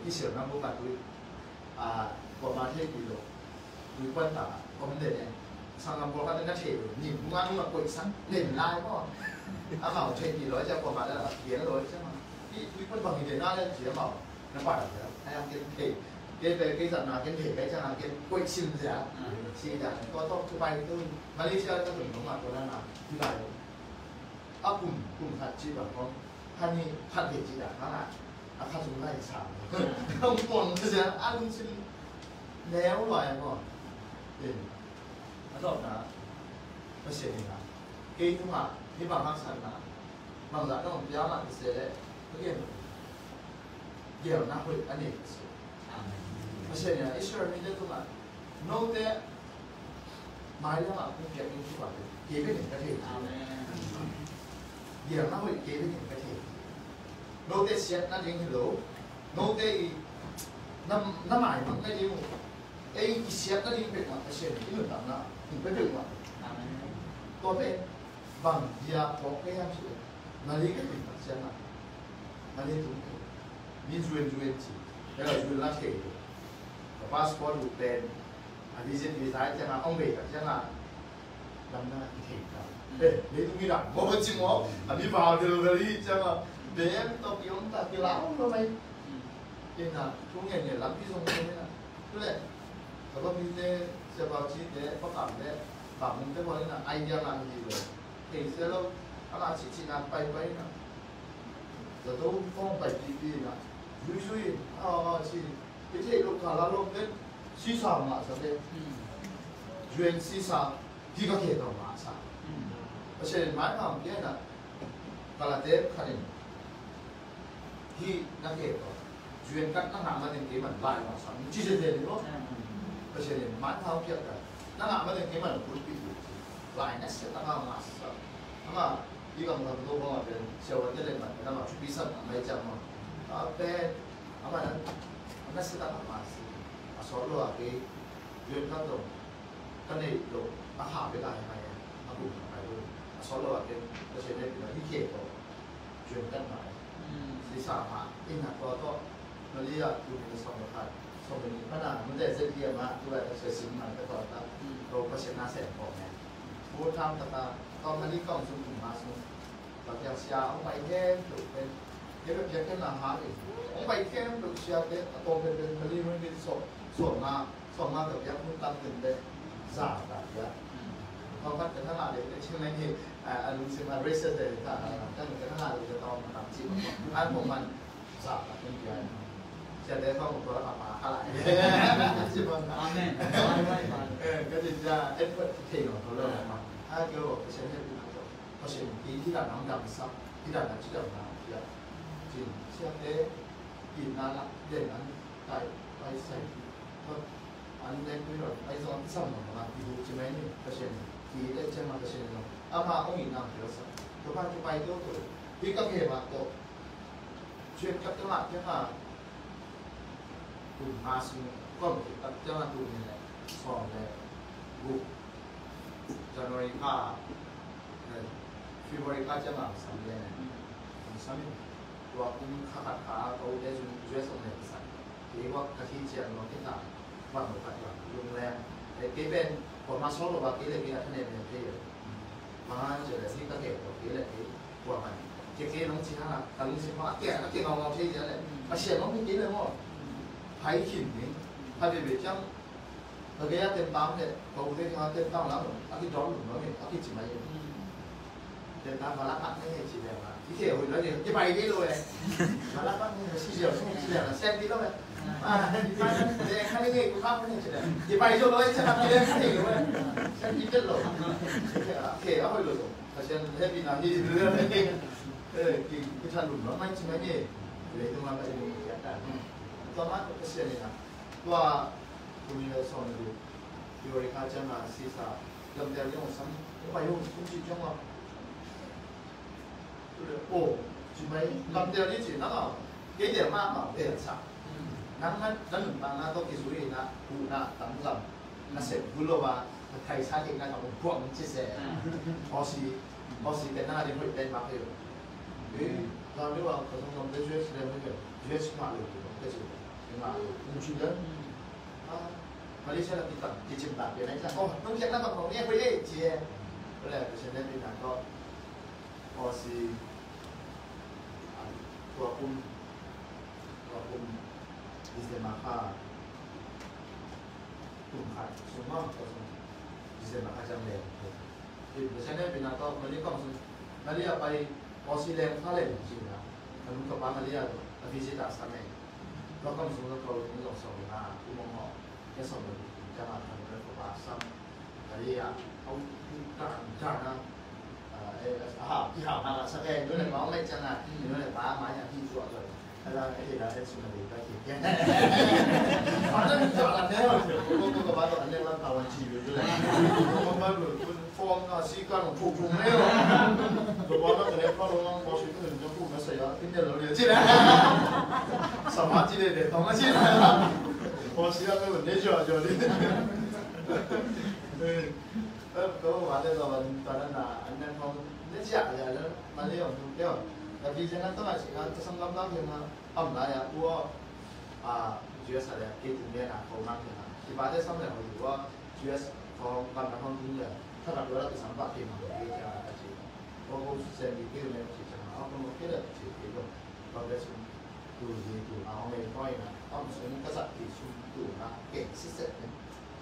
ที่เชื่อน้ำบุญมาดูประมาณที่กิโลดูก้อนตาก็มันเด่นเนี่ยสังกัดบอกว่าเป็นนักเทศหนิบุญมาดูแบบปุ๋ยสังเล่นลายก็อาเขาเทศกี่ร้อยจะประมาณแล้วเขียนร้อยใช่ไหมที่วิปบางทีเด่นหน้าเล่นเสียเปล่าน้ำปลาแล้วให้เอาเก็บเทเก็บไปเก็บสัตว์นาเก็บเทไปจะมาเก็บปุ๋ยชิมเสียชีดันก็ต้องไปตู้มาเลเซียก็ถึงตรงมาตัวนั้นนะที่ไรเอากลุ่มทัดชีแบบเขาท่านนี้ทัดเหตุจีดันนั่นแหละอาคาสุนไล่สามต้องปนคือจะอันชินแล้วลอยก่อนเด่นแล้วต่อนะไม่เสียนะเกี่ยงมาที่บางครั้งสันนะบางอย่างต้องย้ำมาเสียเลยเกี่ยงเกี่ยวนะคุยอันนี้ไม่เสียเนี่ยอิสราเอลนี่ตัวมันโน้ตเนี่ยไม่ได้มาคุณเกี่ยวกับที่ว่าเกี่ยวกับหนึ่งประเทศเกี่ยวนะคุยเกี่ยวกับหนึ่งประเทศโน้ตเสียนั่นเองเหรอโน้ตน้ำหมายมันไม่ได้ไอ้เสียนั่นเองเป็นว่าเสียที่หนึ่งต่างนะถึงเป็นเรื่องว่าตัวเป็นบางอย่างของแก่สุดนั่นเองก็เป็นเสียนั่นเองถูกมีจุนจีแล้วจุนละเท passport ถูกเป็นvisit visa จะมาองเบกจะมาดำหน้าที่เขตครับเอ๊ะนี่ตรงนี้หลังโมจิโมอันนี้มาเดลิเวอรี่จะมาเบนตบยงตัดกี่ล้านทำไมยังนะช่วงเย็นรับที่ส่งเลยนะด้วยแต่ว่ามีเนี่ยเสียบชีเนี่ยประกาศเนี่ยแบบมึงจะบอกเลยนะไอเดียงานดีเลยเฮ้ยเสร็จแล้วอะไรชินะไปนะจะต้องฟ้องไปปีนะช่วยชิไม่ใช่ลูกค้าเราลงเนี่ยซีซ่ามาสักเดือนยูเอ็นซีซ่าที่ก็เขียนออกมาสักเพราะฉะนั้นหมายความเนี่ยนะกาลเทปขันที่นักเขียนยูเอ็นกันนั่งหามาถึงกี่มันลายมาสักจีเจเดนเนาะเพราะฉะนั้นหมายความเกี่ยวกับนั่งหามาถึงกี่มันพูดผิดลายนั่นเสียตั้งหามาสักถ้ามาที่กำลังตัวผมเป็นเชื่อว่าจะเล่นมันถ้ามาชุดพิเศษไม่จำมันเป็นอะไรนั้นนั่นเสียตั้งหามาสักsoal lo ake yun ka to kane lo aha be ka hai aku hai lo soal lo ake kasi ne na ike to yun kan mai si sa ma ina to to malia tu ni so ma khat so ni pana mun de se dia ma tu la se sim ma ta to ta to pa se na se ko ne bu tham ta ta to ma ni kong sum tu ma sum ta ya sia ông bai he tu pen he be ya ken la ha ni ông bai ken tu sia te to be be ma li mun ni soส่วนมาแบบยักษ์มุ่งตั้งถึงได้สาแบบยักษ์เพราะว่าเป็นทั้งหลายเลยใช่ไหมที่อารมณ์สิมาเรสเดอร์ตั้งแต่ทั้งหลายเลยจะต้องมาทำจริงอันผมมันสาแบบเป็นยังจะได้เข้ากับตัวละมาอะไรใช่ไหมอาเมนก็จะเอ็นเปิดเพลงของเขาเลยมาถ้าเกี่ยวกับเช่นนี้เพราะเช่นที่ด่านน้ำดำซับที่ด่านน้ำที่ด่านน้ำยักษ์จริงเชื่อเด้กินนั้นเด่นนั้นไปใส่안 되고요. 그래서 이상한 이거 지면이 사실 이 대체만 사실은 아마 ông nào 들었어. 그 반주 바이도 또 이렇게 해봤고 chuyện các bạn chứ là cùng mà xuống còn tập cho là tụi này còn để gục January ka February ka cho là sáng này sáng và cũng khá khá câu để dùng duyệt xong này sáng thì hoặc cái khi chuyện nó thế nào bằng một cách là dùng lên để cái bên của mà số của cái này cái này là thế mà giờ là xin các hệ của cái này của mình cái nó chỉ là cái gì mà cái ngầu thế chứ này mà xem nó cái này mà phải hiểu nhỉ hay bị chăng rồi cái tên tám này cầu thế ha tên tám lắm cái đó luôn nói cái chỉ mấy tên tám và lát này chỉ đẹp mà cái kiểu hồi đó thì cái bài đi rồi mà lát này chỉ đẹp là xem đi đâu này để hai cái của pháp này chỉ đẹp cái bài cho nó sẽ làm cái đấy thì rồi xem đi chết rồi kể hồi rồi và xem thế vì nào đi nữa cái thằng lùn nó mạnh chứ mấy gì để tôi làm cái gì cả tôi mắt cái xe này là tôi là son rồi rồi cái chân là xì xà làm đẹp như một sắm cái bài hôm cũng chỉ trong mà ồ chỉ mấy làm đẹp như chỉ nó cái điểm mà để sao nắng nó lùn bằng nó tôi cái suy là cụ là tấm lầm nó sẽ vui lo và thầy sai thì nó làm một cuộn chia sẻ họ xì cái nào thì hội tên bạc hiểu làm như vậy có trong cái duyệt là cái duyệt sinh hoạt được cái gì nhưng mà cũng chưa lớn mà đi xe là cái chìm tạm cái này là ô nó hiện ra bằng màu nghe với đấy chị cái này cái xe này thì là có xì của cung đi xe mà pha cùng khải xuống mong đi xe mà pha trăm đèn thì cái xe này thì là có mà đi công mà đi ở bay có xì đèn khá lên chỉ là mình có ba mà đi ở phía dưới đảo sáng này nó công xuống nó cầu những dòng sầu là cũng mong họ cái sầu mình cho mà thành cái của bà xong đấy ông trả nó thì hảo là sao đây nó lại bóng lên chân là nó lại bá mái nhà thi ruộng rồi hay là cái gì là cái chuyện này cái gì mà nó chọn là thế rồi cô bá tội anh em làm tàu anh chỉ được rồi không bao giờ phong là sĩ quan của phụ trùng đấy rồi rồi bó nó cái đấy bao lâu bó sĩ cái cho phụ nó xảy ra cái nhận rồi chứ đấy sắm hạt chỉ để tống nó chứ bó sĩ cái vấn đề rồi đi có bạn đây rồi toàn là anh em không biết chả là nó mà đi ở vùng kia tại vì thế nên tôi là chỉ là tôi xong lắm lắm nhưng mà ẩm lại à cua US 係基本嘅嗱好啱嘅啦，而擺啲心嚟如果 US 放咁樣放啲嘅，ถ้าเราดูแล้วที่สัมผัสที่มันดีจังอาจจะเพราะว่าเซนดีที่เราที่จังเอาคนมาคิดเลยที่ที่เราได้สุนดูดีดูเอาไม่ค่อยนะเอาสุนก็สักที่สุนดูนะเก่งสิเสร็จเนี่ย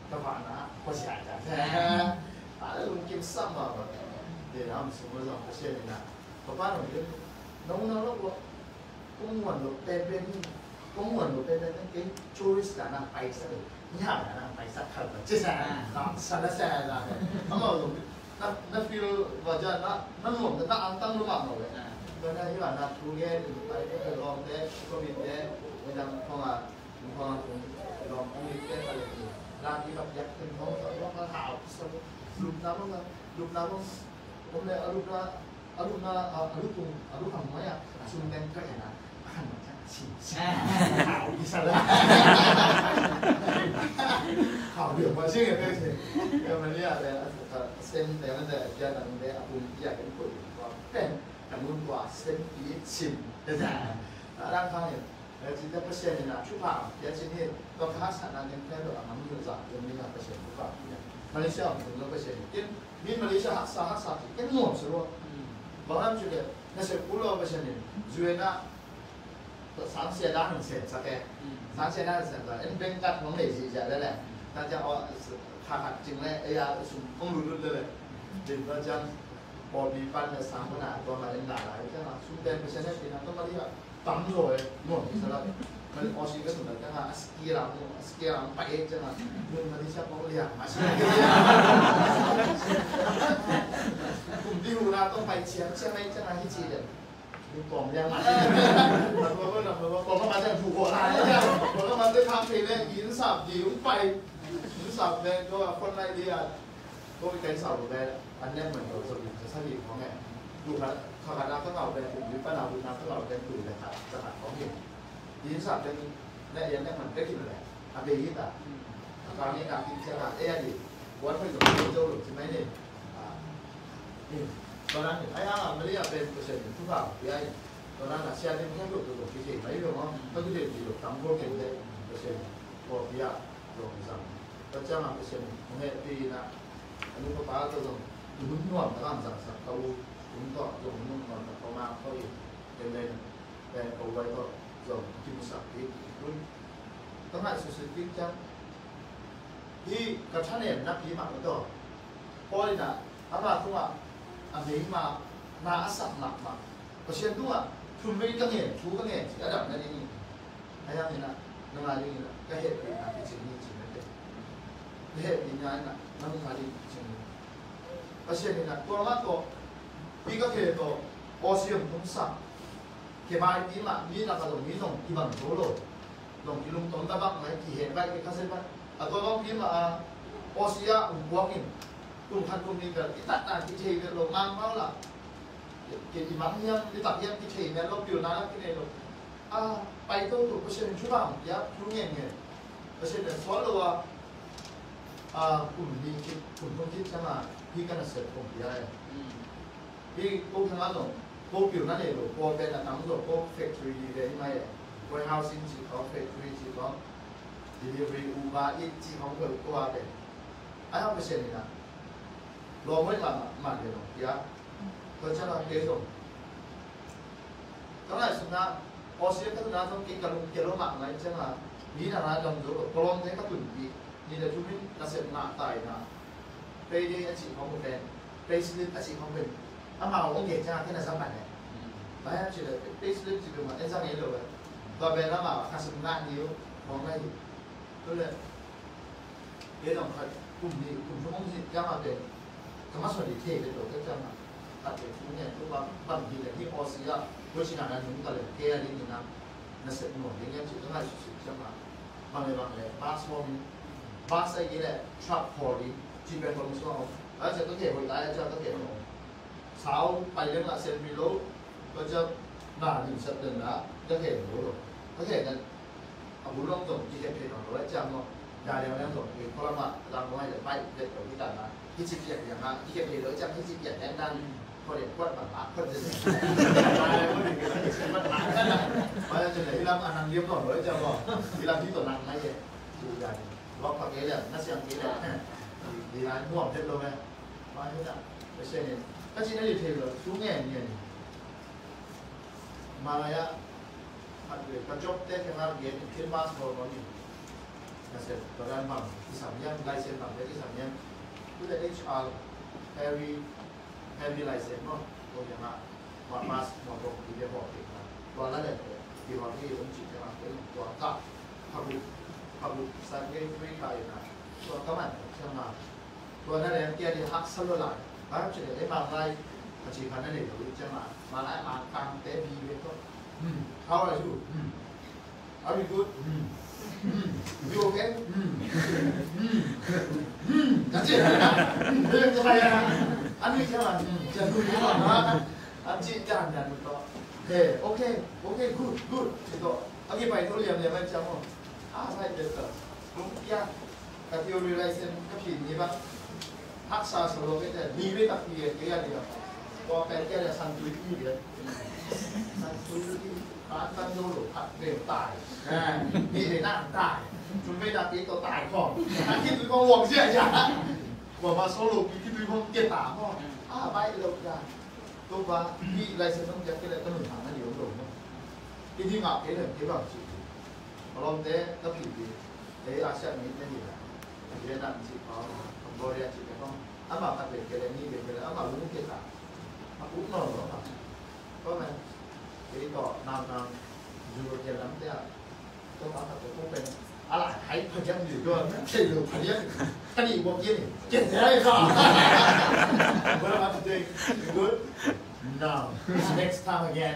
ก็ผ่านนะพอใช่จ้ะแล้วลุงกินซ้ำมาแบบเดี๋ยวเราสมมติเราเช่นนี้นะเพราะว่าเราเนี่ยน้องเราก็公文度เป็นcái tourist là năng bay sát được nhà là năng bay sát thật là chết sao nó sao nó xe là nó mà nó feel và cho nó luồn nó ăn tăng luôn mà rồi cho nên như là nó thu nghe tại cái lòng thế có biết thế người ta không à lòng không biết thế là làm gì gặp giặc thì nó hào lúc nào hôm nay lúc hàng mấy à xung quanh cái này là ăn mà chắc chỉ hào đi sao đấy hào được mà chứ người ta thì nhưng mà này là xem để nó để cho là để cùng giải cái tuổi của cái cảm ơn quả xem ý chìm thế là đang khai chỉ ta phát hiện là chụp ảnh để chỉ hiện có khá sản năng những cái độ nắm được rõ giống như là phát hiện chụp ảnh Malaysia cũng nó phát hiện cái bên Malaysia hát sa thì cái nguồn số luôn bảo làm chuyện đấy nó sẽ cú lo phát hiện rồi na sáng xe đã hình sẽ sao cái sáng xe đã sẽ là em bên cạnh vấn đề gì vậy đấy này ta cho họ hạt chừng này ai à súng không lùi được đấy đến bây giờ bỏ bị ban là sáng bữa nào còn mà em lại cái là xung quanh phát hiện thì nóต้องมาที่ปั๊มrồi nguồn thì sao đấyมันออชิก็สุดเลยนะสกีรังไปจังอ่ะมึงมาที่ชาติเขาเรียกมาใช่ไหมกลุ่มที่หูนะต้องไปเชียงใช่ไหมจังอ่ะที่จีนมึงกล่อมยังมาแต่ตัวก็หนักตัวก็มาจากถูกหัวร้ายเนี่ยตัวก็มาได้ทำเพลงเนี่ยยินสับยิงไปยินสับเนี่ยก็คนไรดีอ่ะก็ไปกันสับเลยอันนี้เหมือนเราสรุปจะสรุปของไงดูครับขนาดนั้นก็เราเป็นกลุ่มวิปัสสนาดูนะก็เราเป็นกลุ่มเลยครับสถานของเห็นยินสับเป็นเนี่ยยังเนี่ยมันได้กินอะไรอาเบยิตาตอนนี้การกินเช้าเอ๊ะดิวันไปกับโจ้หรือใช่ไหมเนี่ยตอนนั้นไอ้อาไม่ได้เป็นเปอร์เซ็นต์ทุกอย่างที่ไอ้ตอนนั้นเชียร์ที่ไม่ใช่หลุดตัวที่เฉยไม่รู้มั้งก็คือเด็กที่หลุดตั้งโปรแกรมได้เปอร์เซ็นต์พอพี่อาลงสั่งก็จะมาเปอร์เซ็นต์เมื่อปีนะอันนี้ก็ป้าก็ต้องลุ้นนวดแล้วก็สั่งเขาลุ้นก็ลงนุ่มนวดเขามาเขาอีกเป็นเลยแต่เอาไว้ก็lồng kim sạc đi luôn tóm lại sự kiện chắc thì các cha này nắp phí mạng đó coi là các bạn không ạ anh ấy mà na sạc nặng mà có chuyện đúng ạ chúng mình các nghề chú các nghề chỉ đã đập ra đi hay là như nào nó là như là cái hệ bị là cái chuyện như chỉ là cái hệ bị nhái là nó không phải đi chuyện có chuyện là tôi mắt tôi vì các hệ tôi oxy không sạc cái bài tí mà mi là cái đồng mi dùng cái bằng số rồi đồng cái lung tung ta bắt mấy kỳ hệ bài cái cassette bắt tôi có phim mà Osia walking cùng thân cùng đi cái tắt là cái gì cái lồng mang bao là cái gì mà nhá cái tập nhá cái gì này nó biểu nó cái này rồi bài tôi tụi có xem chú bảo giá chú nghe nghe có xem là xóa rồi cùng đi cùng không biết chứ mà khi cái là sẽ cùng gì đây khi cô thằng ăn rồi cô biểu nó này rồi cô bên là nắm rồi cô factory đi đấy mà warehousing chỉ có factory chỉ có delivery Uber Eats chỉ không có qua đấy ai không có chuyện này lo mới làm mà được rồi ya tôi chắc là cái rồi cái này chúng ta Australia các nước trong cái lô mạng này chắc là nghĩ là nó đồng rồi còn thế các tuần gì như là chúng mình là sẽ nạp tài là pay đi anh chị không có tiền pay slip anh chị không cần mà ông kể cho cái là sao bạn này đấy chỉ là pay slip chỉ cần mà anh ra đấy rồi và về nó bảo khá sừng nạn nhiều còn đây tôi là cái đồng thời cùng chúng ông gì cho mà về cái mắt xoay thì cái đồ cái cho màตัดเป็นทุกเนี่ยทุกบางทีเนี่ยที่ออสเตรเลียด้วยชินานั้นถึงกันเลยแค่นี้นะนั่นเสร็จหมดอย่างเงี้ยจุดต้องให้สุดๆใช่ไหมบางเลยบาสมอมบาสไอ้ยี่แหละทรัพย์พอดีจีเป็นคนส่วนแล้วจะต้องเก็บไว้ตายจะต้องเก็บไว้เช้าไปเรื่องละเซนฟิโลก็จะหนาหนึ่งสัปดาห์นะจะเก็บไว้ก็เก็บกันเอาบุญลงตรงที่เก็บเพลงของเราไว้จำเนาะยาเดียวนั่นตรงคือเพราะว่าดังไว้จะไปเด็ดตรงที่ดังนะที่จีบอย่างนั้นที่เก็บเพลงเราจำที่จีบอย่างนั้นดัง พอเด็กวัดแบบอ่ะคนจะตายเลยพอเด็กก็จะมันหายนั่นแหละมาจะไหนที่รับอันนั้นเรียบร้อยเลยจะบอกที่รับที่ตัวนั้นไม่เยอะดูใหญ่ล็อกปากเกลี่ยนักเสียงเกลี่ยดีร้านม่วงเจ็บลงไหมมาที่นั่นไม่ใช่เนี่ยถ้าชิ้นนั้นอยู่เทเลยชุ่มแง่เนี่ยมาเลยอะมันเลยกระจกเต้นกันมาเย็นขึ้นบ้านโซนนี้นะเสร็จตอนนั้นมั่งที่สามย่างไลเซนมั่งได้ที่สามย่างผู้ใดได้ชาร์heavy license เนาะตัวอย่างมามาตรงที่เรียกบอกติดมาตัวนั้นเนี่ยที่ว่าที่ผมจิตจะมาเป็นตัวกับพับสัญญาณไม่ไกลนะตัวก็มันใช่ไหมตัวนั้นเนี่ยเกี่ยที่หักสลายแล้วจะได้มาไล่ปัจจุบันนั่นเองรู้ใช่ไหมมาไล่มากางเตะบีเวก็how are you are you good you okay นั่นสิเรื่องอะไรนะอันนี้ใช่ไหมจะดูดีกว่านะอันจีจานนั่นมันก็เฮ้โอเค good ที่ก็อันนี้ไปตัวเรียนเนี่ยมันจะมั้งใช่เด็กก็ลุงยากกับที่เราเรียนกับพี่นี่บ้างทักษะสโลก็จะมีไว้ตักพี่เกี่ยนี่ก็พอเป็นแค่จะสั่งตัวที่เดียวสั่งตัวที่ร้านตั้งโน่นผัดเร็วตายมีในหน้าตายจุดไม่ได้ตีตัวตายก่อนคิดถึงก็ห่วงเสียอย่างว่ามาโซโล่คิดถึงผมเกี่ยตาพ่อไปเราจะตัวว่าพี่ไลเซนต้องจะเป็นต้นหนุนทางนั่นอยู่ตรงนี้ที่งาเกี่ยเลยที่แบบสิลองเตะก็ผิดดีเตะอาเซียนนิดนั่นเองเรียนนั่นสิเขาบริหารจิตก็ต้องอามาตัดเด็กเกี่ยนี่เด็กเกี่ยอามาลุ้นเกี่ยตาอุ้งนอนหรอก็มันที่ต่อนำอยู่เกี่ยน้ำเตะต้องทำแบบต้องเป็นอะไรให้พยัญชนะอยู่ด้วยเขียนอยู่พยัญชนะท่านี่บอกยังเขียนได้ค่ะ What am I doing? Good? No. Next time again.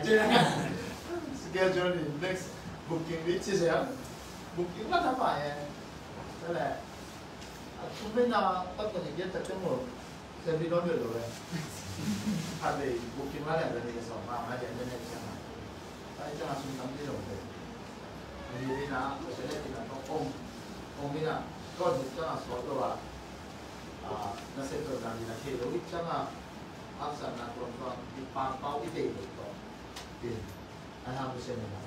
Schedule the next booking week 是谁啊 ？Booking 那他买耶，对嘞。除非那不过你get 这么，这边都没有了。他的 booking 那两个那个什么，那两个那个什么，他这样是当地的。นี่นะเราจะได้ที่นั่นองค์นี้นะก็จะจะสอนตัวนักเรียนตัวนั้นนะที่เราวิจารณ์อักษรนักเรียนตัวที่ปางเป้าที่เด็กตัวเป็นอันนั้นไม่ใช่นะ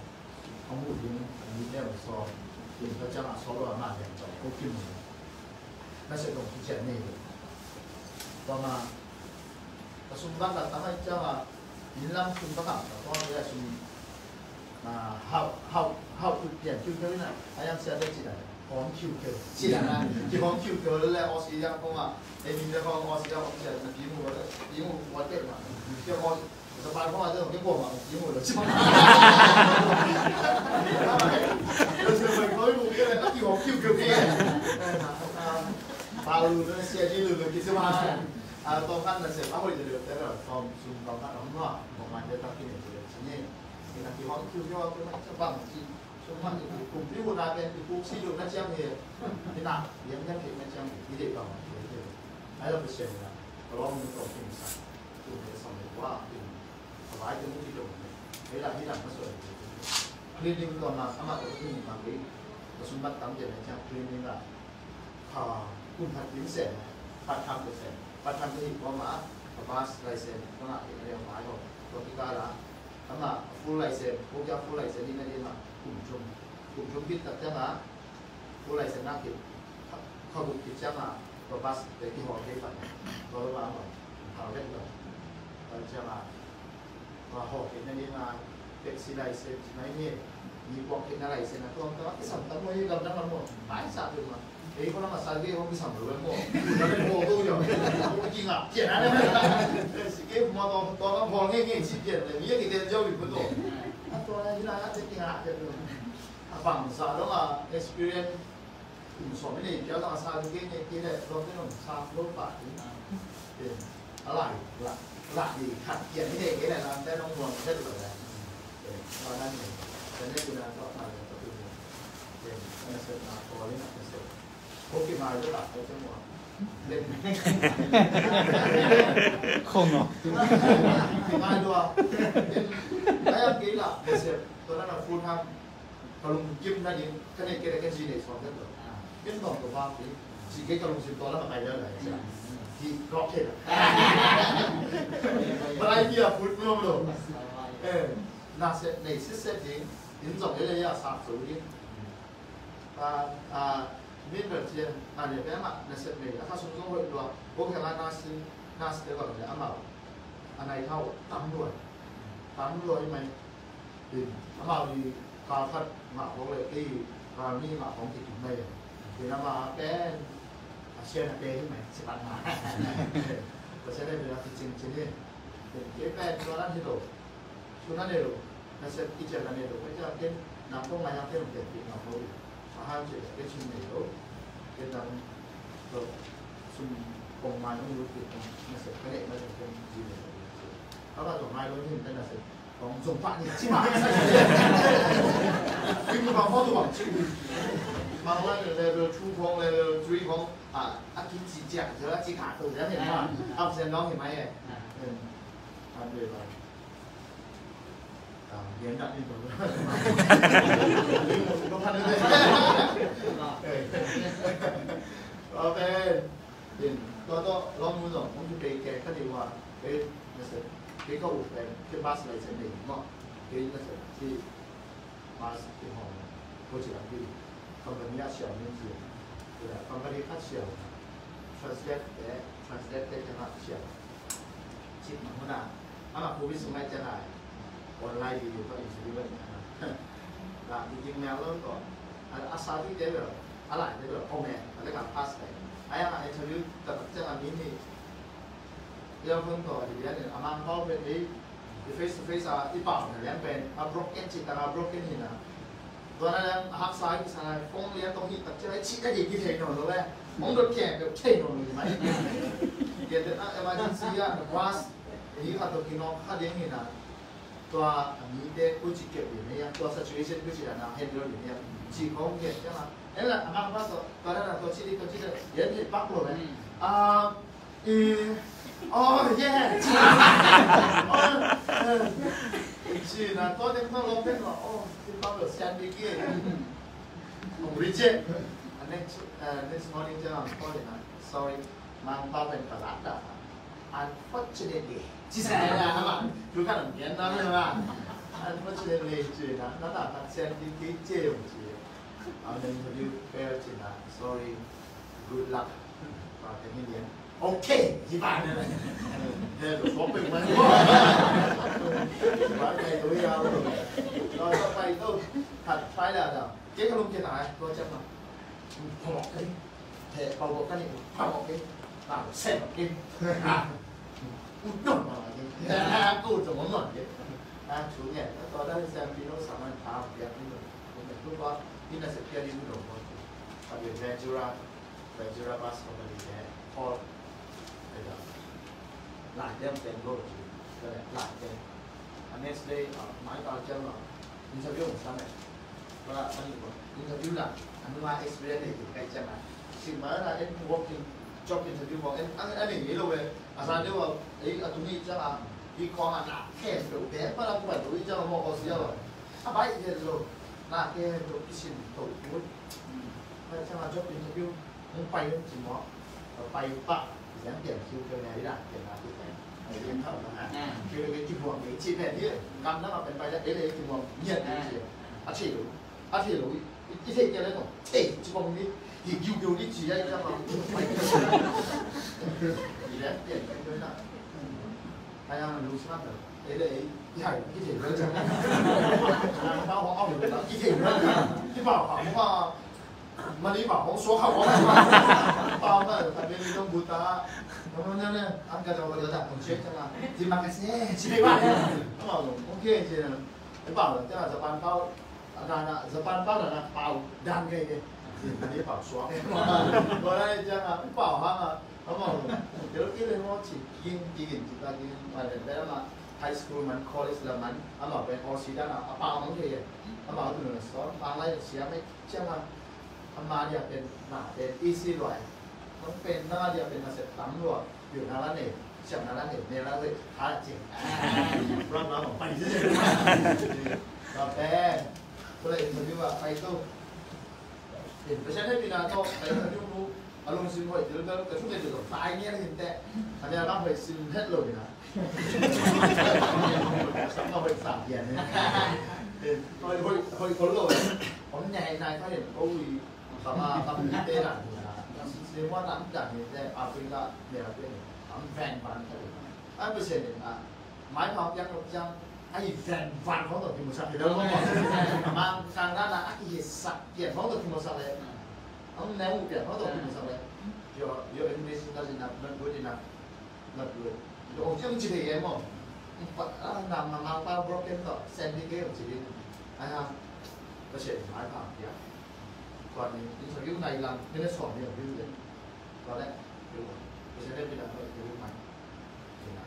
ของผู้หญิงมีแนวสอนเป็นเขาจะมาสอนเรามากอย่างต่อพวกที่มึงนักเรียนตัวที่เจนี่ต่อมาประชุมบ้านเราทำให้เจ้ายินดีคุณประกาศตอนนี้ชุมhow to เปลี่ยนคิวเกอร์นะไอ้ยังเสียได้จีน่ะของคิวเกอร์จีน่ะนะที่ของคิวเกอร์แล้วออสเตรเลียก็ว่าไอ้มีเรื่องของออสเตรเลียของเสียนะปีมูวัดเด็ดมาเกี่ยวกับสบายเพราะว่าเรื่องที่ผมอ่ะปีมูเลยใช่ไหมเราจะไปเขาไม่รู้กันเลยก็ที่ของคิวเกอร์เนี่ยปาลูนั่นเสียจีลูเลยคิดว่าตอนนั้นเสร็จแล้วเขาจะเดือดแต่เราตอนซุ่มตอนนั้นเราไม่ว่าประมาณจะตั้งที่ไหนเลยทีนี้ที่นั่นที่ห้องคิวที่ว่าเป็นจะบังที่ช่วงนั้นที่กลุ่มที่วันนั้นเป็นกลุ่มที่อยู่นั่นเชียงเหนือที่นั่นเลี้ยงยังเก็บนั่นเชียงที่เด็กเราไอ้เราไปเชียงนะเราไม่ต้องกินสัตว์ตัวในสมัยว่าเป็นสบายจนไม่ที่โดนเวลาที่นั่นมาสวยคลีนิ่งก่อนมาสมัครตัวที่มาเลยเราสมบัติตั้งใจในเชียงคลีนิ่งอ่ะคุณผัดลิ้นเสร็จผัดทำเสร็จผัดทำที่ว่ามาบาสไลเซนก็น่าจะเรียกหมายว่าตัวที่การละทำมาฟูลไลเซนพวกจะฟูลไลเซนนี่ไม่ได้มากลุ่มชมพิษแต่จะมาฟูลไลเซนนักกิจเขาบุกกิจจะมาตัวบัสเด็กที่หอได้ฝันตัวมาหน่อยเขาเล่นเลยจะมาหอกิจนี่มาเด็กซีไลเซนไหนนี่มีพวกกิจอะไรเซนนะตัวที่สัมผัสมันยังกำลังมันหมดหายสาบเลยมาเอ้คนละมาสายเกี่ยวกับสัมผัสเลยหมดแล้วเป็นโม่ตัวเดียวจริงอ่ะเจ๋งนะเนี่ยสิเกี่ยวมาตอนนั้นพอเงี้ยสิเจ๋งเลยมีอย่างที่เดินเจ้าอยู่บนโต๊ะตัวนั้นที่นั่นจะจริงอ่ะจะดูฝั่งสาวแล้วก็ experience กลุ่มสอนไม่ได้เจ้าต้องสาวที่เนี่ยที่เนี่ยเราไม่ต้องสาวรถป่าที่เป็นอะไรหลักดีขัดเกียร์ไม่ได้กี่ไหนเราได้น้องมวลได้ตัวอะไรตอนนั้นเนี่ยจะได้ดูแลต่อมาเลยก็คือเป็นการเสริมมาพอเล่นหนักเสริมพวกที่มาด้วยหลักเขาจะหมดเล่นคงเหรอมาด้วยแล้วยังกี่หลักเสริมตัวนั้นเราฟูลทำพอลงจิ้มนั่นยิงคะแนนเกลี่ยกันจีเนสของเด็กเลยเป็นสองตัวบ้างที่自己個龍船過啦，咪咗嚟先。ที่กรอบเท่าอะไรที่อ่ะพูดไม่รู้น่าเสียในสิ่งเสียจริงยิ่งจบเยอะๆสามสูงยิ่งมินเบอร์เทียนอันนี้เป็นอะไรน่าเสียในถ้าสมมติว่าดูพวกแค่ว่าน่าเสียก่อนเนี่ยอันนั้นอันไหนเท่าตั้มด้วยไหมดินอันนั้นมีการพัดมาพวกเลยที่การนี่มาของที่ถึงไม่ดินอันนั้นเป็นเชื่อนะเต้ที่ไหนสิบันมาก็ใช้ได้เวลาจริงๆใช่ไหมเก็บแป้งตัวนั้นที่โดช่วงนั้นเดียวนั่นเสร็จที่เจอนั้นเดียวไม่ใช่เป็นน้ำต้มมายังเป็นเด็กปีน้ำโหอาหารเจอเป็นชิ้นเดียวเป็นน้ำตัวสุ่มปงมาต้องรู้ติดตรงนั่นเสร็จไม่ได้ไม่ได้เป็นจีนเลยเพราะว่าตัวไม้รู้ที่เป็นนั่นเสร็จของส่งพระนี่ชิมาคือมีความข้อตัวชื่อมาว่าเลเวล2ของเลเวล3ของอากินจีเจียเจอจีขาตัวแล้วเห็นป่ะเอาเส้นน้องเห็นไหมทำเลยไปเรียนดัดนี่ตัวก็พันเลยเอาเป็นตัวลองมือหน่อยผมจะไปแก้คดีว่าเป็นนั่นสิเป็นก็อุปเป็นที่บาสเลยเส้นหนึ่งเนาะเป็นนั่นสิที่บาสที่ห้องโคจิรังดีcompany小面积，对吧 ？company 较小 ，translate 的就较小，จิตมันน่ะอามาผู้วิสุทธิ์ไม่จะได้ออนไลน์ดีอยู่ก็อินสติบิลนะจริงๆแล้วก็อาสาที่เดี๋ยวอะไรเดี๋ยวพ่อแม่อะไรกับพาสไปไอ้อะไรทวิวแต่จะงานนี้นี่เรื่องเพิ่งต่อดีเนี่ยอามาเขาเป็นไอ้ face to face อีป่าวเนี่ยเป็นbroken จิตตา broken นี่นะตัวนั้นหักซ้ายซ้ายฟงเลี้ยงตรงนี้ตัดจะได้ชี้ได้ยังกี่เทนหน่อยเลยมองรถแข่งแบบเทนหน่อยไหมเดี๋ยวนะemergency อ่ะว่านี่ข้าตัวกินน้องข้าเลี้ยงนี่นะตัวนี้เด็กผู้จิตเก็บอยู่เนี่ยตัว situation ผู้จิตนะเห็นเราอยู่เนี่ยจีของเก็บใช่ไหมนั่นแหละอามาตัวนั้นตัวชี้ตัวชี้เดี๋ยวเห็นปั๊บเลยอ๋อแย่จีนะตัวเด็กต้องลงเด็กว่าโอ้ที่ปั๊บเลยแซนด์วิชผมรีเจ็คnext morning จะพ่อเลยนะ sorry มันปั๊บเป็นตลาดอ่ะ unfortunately จีแซนนะฮะดูกันเหมือนนั้นเลยว่า unfortunately จีนะนั่นแหละแซนด์วิชเจ๋งจีเอาเงินที่ไปเอาจีนะ sorry good luck ฝากให้เรียนโอเคที่บ้านเนี่ยเดี๋ยวผมไปมันบ้านใหญ่ตัวยาวเราต้องไปตู้ถัดไปแล้วเดี๋ยวเจ๊ขนมเจ๊ไหนตัวจะมาพอบอกกันเทพอบอกกันนี่พอบอกกันต่างเส้นบอกกันอุดมอะไรกันกูจะมันหน่อยชูเนี่ยตอนนั้นแซมพี่น้องสามัญพาเปียกนี่ผมเป็นผู้ว่าที่น่าจะเพียรที่มุ่งหวังเขาเป็นVentura Bus Company เนี่ยพอหลายเรื่องเป็นโลกจีนก็เลยหลายเป็น next day หมายตอนเจ้าเราอินเทอร์วิวของฉันเนี่ยว่าอันนี้ว่าอินเทอร์วิวน่ะอันนี้ว่า experience เนี่ยถึงใกล้จะมาสิ่งมาแล้วเอ็น working job interview บอกเอ็นอันนี้เลยอาจารย์เรียกว่าไอ้ตรงนี้จะมาวิเคราะห์หนักแค่เดียวแต่เมื่อเราพูดถึงจะมาบอกเสียเลยไปเดี๋ยวหน้าแค่ตัวพิชิตตัวพูดถ้าจะมา job interview มึงไปจริงมั้งไปปะยังเปลี่ยนคิวเป็นไงได้เปลี่ยนมาที่ไหนไอ้เรื่องเท่านั้นคือเป็นคิวหัวมีชีพแบบนี้กำนั้นมาเป็นไปได้เลยคิวหัวเงียบเลยอาชีพอีเทคเนี่ยเลยก่อนชิบงนี้อีกยูนี่จีได้จะมาไปอีแล้วเปลี่ยนไปด้วยนะไอ้ยังรู้ใช่ไหมเลยใหญ่อีเทคเลยจังเขาเอาอยู่แล้วอีเทคเลยที่บอกเขาว่ามันนี่บอกผม说好我包那那边那种不打我们那安家就我就在同学讲啊几万个钱几百万咁啊OK 先你包了这样就办包就办包了包单嘅อันนี้เป่าชัวร์พอได้จังอ่ะเป่าฮะเขาบอกเดี๋ยวที่เลยว่าฉีดยิงจิตายิงอะไรแล้วมาไฮสคูลมันคอลเลจแล้วมันเขาบอกเป็นออซีด้านอ่ะเป่ามันเท่เขาบอกถึงสอนฟังอะไรเสียไม่เชื่อมันทำมาเนี่ยเป็นหนาเป็นอีซี่รอยต้องเป็นหน้าเดียวเป็นมาเสร็จตำรวจอยู่นาละเนี่ยเฉียบนาละเนี่ยเนี่ยละเลยหาจริงรอบน้ำของไปเรื่อยๆเราแต่ก็เลยอินเทอร์วิวว่าไปตู้เห็นไปใช้ได้ปีนาโต้ไปอินเทอร์วิวรู้ alung sim hoi til ka ka chu ke lo tai nge hin te ania ra hoi sim hết rồi na sắp mà hoi sạc tiền đấy hoi hoi hoi có rồi ông nhảy này phát hiện ôi tầm y tế là sim hoa nắm chặt thì te Africaเนี่ยเป็นอันแฟนฟันอันเปอร์เซ็นต์เนี่ยหมายความยังยังไอ้แฟนฟันของตัวที่มุสลิมเดิมมามาทางด้านนั้นไอ้สักเกียรติของตัวที่มุสลิมông ném một biển nó rồi thì sao đấy giờ English chúng ta chỉ nạp nâng cuối thì nạp rồi ông chứ chỉ để em không làm mà mang tao broken đó xem đi cái chỉ đi ai ha có thể nói thẳng kìa còn những này làm cái nó sỏn nhiều như vậy có đấy đúng không cái sẽ đây là hơi cái máy thì là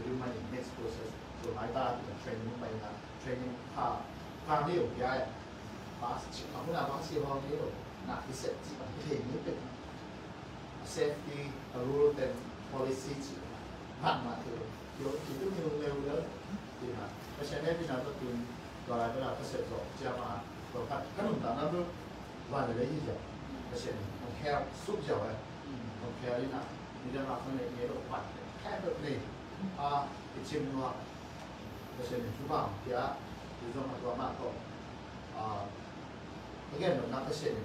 cái máy next process rồi máy ta thì training máy là training pha điều cái bác sĩ không là bác sĩ ho cái rồi nah di set chỉ bằng cái hình nhất định safety rule and policy chỉ hạn mà thì chỉ có nhiều nhiều nữa thì là cái xe này là tôi tìm gọi là cái là cái sẽ rõ cho mà còn các đồng tạm nó và để lấy gì vậy cái xe nó theo suốt giờ ấy nó theo đi nào đi ra làm cái này nhớ độ hoạt theo được này cái chim nó cái xe này chú bảo thì thì do mà có mạng thôi cái nó cái xe này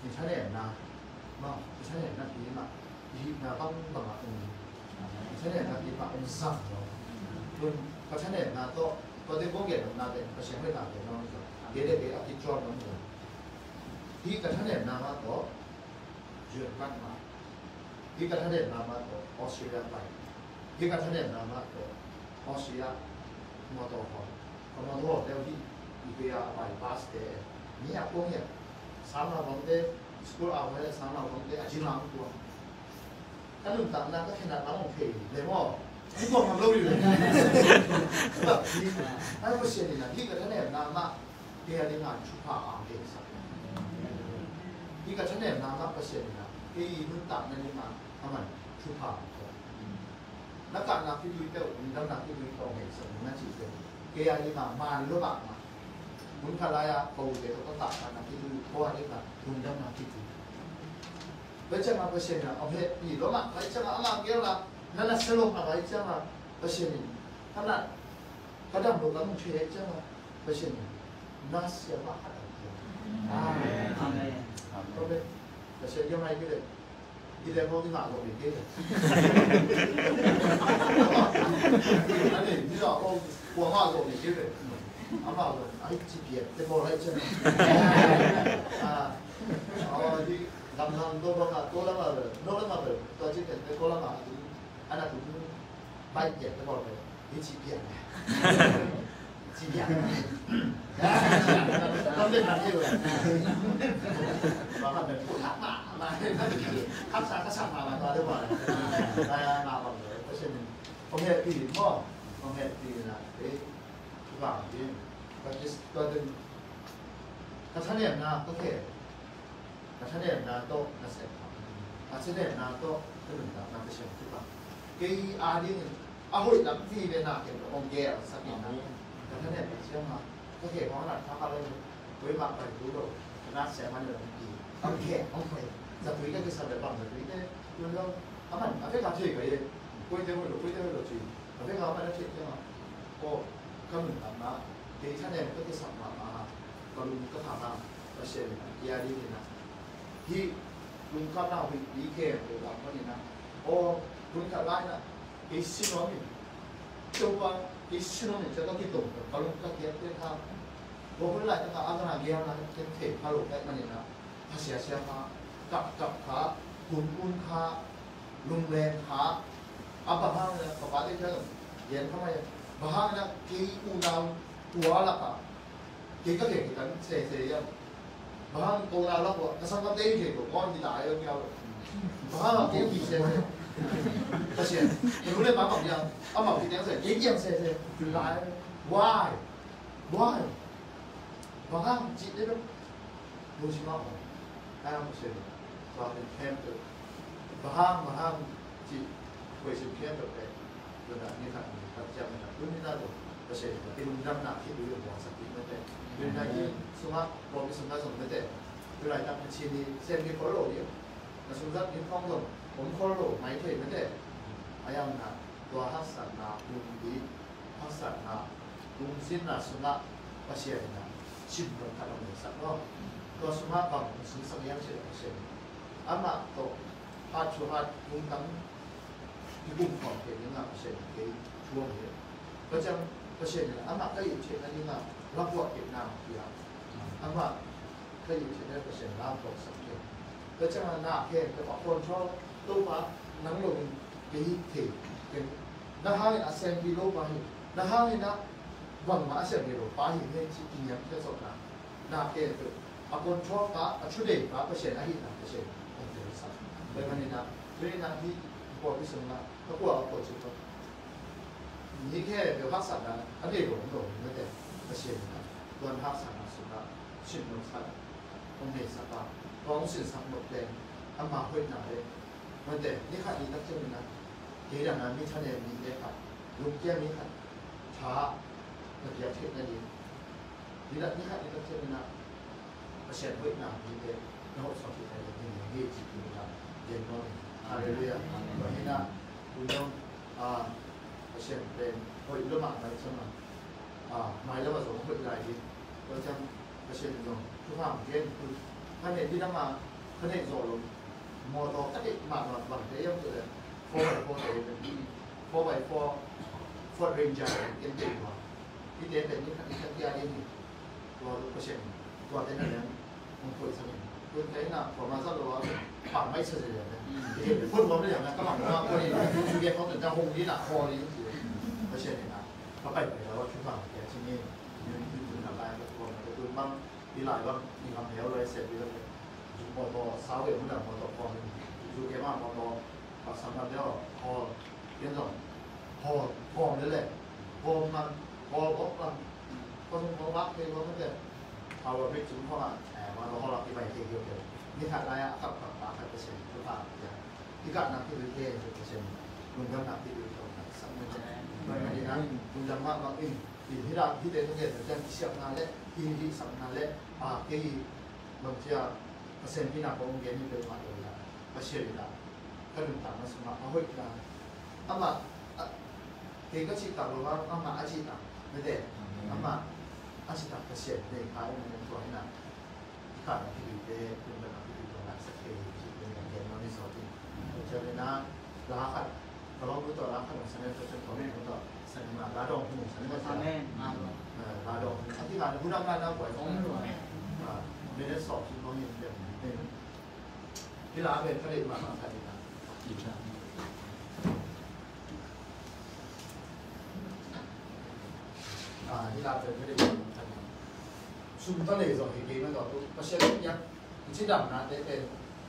thìใช้แหนนะมาใช้แหนนะดีมากดีนะต้องแบบว่าใช้แหนนะดีมากองศาเนาะคุณก็ใช้แหนนะก็ได้พวกเกี่ยวกับนาเด่นก็ใช้ไม่ต่างกันเนาะเดี๋ยวเดี๋ยวอาทิตย์จอดน้ำเงินที่กับใช้แหนนะมาก็เยอะมากมาที่กับใช้แหนนะมาก็ออสเตรเลียไปที่กับใช้แหนนะมาก็ออสเตรเลียมอเตอร์ฮอลก็มอเตอร์ฮอลเดี๋ยวที่อีเกียไปบาสเตย์นี่พวกเนี่ยsáng nào bóng đêm school hour hay là sáng nào bóng đêm chỉ làm của các đồng tạm là các thầy đặt nóng một thể để mà không còn làm lâu đượcแบบนี้ถ้าผู้เชี่ยวชาญที่กับท่านเนี่ยนามะเดียร์ในงานชุดผ้าอ่างเกษรที่กับท่านเนี่ยนามะผู้เชี่ยวชาญที่มุ่งตามในงานทำมันชุดผ้านักการนักที่ดูเต้ามีน้ำหนักที่ดูตรงเหตุสมนั่นจีเป็นเกียร์ในงานมาหรือเปล่าmun kalaya kau dia tu tak nak itu buat dia nak undang nak itu. Baca apa pasien nak, oh ni lama baca apa dia lah, nana selok apa baca apa pasien ni, karena kadang bukan ciri baca apa pasien ni, nas siapa ada dia. Amin. Okey, pasien dia mai kita, kita mau di mana lagi kita. Ani, dia orang buang lagi kita. Apa tu? Air cipir, tebal aja. Di dalam dua lama ber, tu aja kan, dua lama. Anak tu baik je, tebal ber, di cipir. Cipir. Kamu dah nanti tu. Bapak ber, putak mak, kasar mak ada mana? Saya nak apa? Pasal ni, orang pilih mau, orang pilih nak. Vào thì tôi đừng các sản phẩm nào có thể các sản phẩm nào tốt là sẽ các sản phẩm nào tốt tôi đừng tạo làm cái sản phẩm cái đi hội lắm thì bên nào thì ông ghé sản phẩm nào các sản phẩm chưa mà có thể có là tham lên với bạn phải cứu độ nó sẽ mang được gì ông ghé ông phải giải quyết các cái sản phẩm bằng giải quyết đấy luôn đâu hẳn phải làm gì cái quên theo rồi gì phải làm cái chuyện chứ mà côก็เหมือนกับว่าเด็กท่านเองก็จะสอบมาก็ลุงก็ถามว่าเช่นยาดีนี่นะที่ลุงก็เล่าวิเคราะห์หรือว่านี่นะโอ้ลุงกับร้านน่ะไอ้ชิโน่นี่เจ้าว่าไอ้ชิโน่นี่จะต้องที่ตรงกับลุงก็เทียบเทียบทำบอกว่าอะไรจะกับอาการเกี่ยวนะเทียบเทียบพาลุงได้มาเนี่ยนะภาษาเสียมากับขาคุณขาลุงแรงขาapa hal yang kepada dia yang kami bahagia kiri undang tua lah kita kita saya bahagia tua lah kesan kau teh itu kau tidak ada yang bahagia kiri bisa kasihan kemudian bapak yang apa kita yang saya来 why bahagia cik itu mesti mau ayam mesti kalau temper bahagia cik quay sự kiện được đấy rồi là như thế này tập chậm là cứ như thế rồi và sẽ cái đúng năm nào khi đối tượng bỏ sạch như thế rồi là như số mắc có cái số mắc giống như thế rồi lại tập chỉ đi xem cái phối đồ đi sunzat in phong lo om khol lo mai thei na de ayam na tua hasan na kum di hasan na kum sin na suna pasien na sim lo ta lo sa lo tua suma bang sin sang yang se pasien ama to hat chu hat kum tangที่บุ้งของเห็นยังไงเช่นที่ช่วงนี้ก็จะก็เช่นนี้อามาก็อยู่เช่นนั้นยังไงรับว่าเก็บน้ำที่อามาก็อยู่เช่นนั้นก็เช่นรับว่าสังเกตก็จะหน้าเห็นแต่บางคนชอบตู้ปะนั่งลงกี่ทีเป็นน้าห้างอาเซียนกิโลไปน้าห้างนี่นะวังมาอาเซียนกิโลไปเห็นที่กินยังแค่สองน้าเห็นตัวบางคนชอบปะชุดเด็กปะก็เช่นอาหินนะก็เช่นคนเดียวสักเป็นวันนี้นะเรื่องนั้นที่พอที่สุดนะก็พวกเราปวดจุดก็นี่แค่เดี๋ยวพักสัตว์นะอันนี้หลงไม่แต่ประเชียนนะตัวพักสัตว์นะสุดละชิ้นหนึ่งสัตว์ต้องเห็นสัตว์ร้องสิ่งสัตว์หมดแรงทำมาเพื่อหนาเลยไม่แต่นี่ขัดอีกนักเที่ยวนะเกี่ยงนั้นมีคะแนนมีเลยครับลุงแก้มีขัดช้าเมื่อกี้เทศนาดีนี่ละนี่ขัดอีกนักเที่ยวนะประเชียนเพื่อหนามีเลยน้องสอบที่ไหนจะเป็นอย่างนี้จิตวิญญาณเย็นน้อยHaleluya. Bahina uyong pasienเป็นหอยละหมาดใช่ไหมไม่ละมาสองหอยลายดิก็จะpasienตรงทุกครั้งเกณฑ์คือขณะที่นั่งมาขณะโซลมอตอก็ติดมาหมดบางทียังเจอ4x4เรนจ์เอ็นเต็มว่าที่เด่นเป็นนี่ที่ที่อะไรนี่ตัวpasienตัวเด่นอะไรมันคุยสักนิดคุณthấy là của mà rất là khoảng mấy giờ rồi thì phun bóng đấy là các bạn có đi chú kia có từng ra hùng đi là kho đi nó chuyện này là nó bệnh để nó chúng ta để cho nên chúng ta lại một cái tôi băng đi lại băng đi làm héo rồi sẽ đi rồi một tổ 6 điểm là một tổ kho chú kia mà một tổ hoặc sản phẩm đó kho biến rồi kho đấy là kho mà kho bốc là có bác thì có cái gìเอาไปจุ่มเข้ามามาเราเราที่ไปเที่ยวเดียวนี่ขาดอะไรอ่ะกับปากเปอร์เซ็นต์ทุกภาพอย่างที่กัดนักที่ดูเท่เปอร์เซ็นต์ลุงก็นักที่ดูตรงนั้นสักมันจะไม่ได้นะลุงจำว่าเราเองที่เราที่เดินเนี่ยจะเสียบงานเละที่สัมงานเละที่บางทีเปอร์เซ็นต์ที่นักองเรียนนี่เป็นมาเลยนะเปอร์เซ็นต์ละก็ลุงต่างมาสมัครเอาไว้กันอามาเองก็ชิดต่างรู้ว่าอามาอาชีพต่างไม่ได้อามาอาชีพเกษตรในภายในตัวนี้นะที่ขาดที่ดีได้เป็นแบบที่ดีตรงนั้นสักทีที่เป็นอย่างเด่นน้อยที่สุดที่เจอในนั้นร้านขัดเรารู้ตัวร้านขัดของฉันเนี่ยจะเป็นของแม่ของตัวฉันมาร้านดองของฉันก็ทำร้านดองที่ร้านผู้ทำงานน่าป่วยต้องไม่ได้สอบที่เขาเห็นแบบนี้ที่ร้านเป็นผลิตมาใส่ในนั้นที่ร้านเป็นผลิตซุ่มทะเลสองทีมันก็ต้องประเทศยักษ์ที่ดำน้ำได้เป็น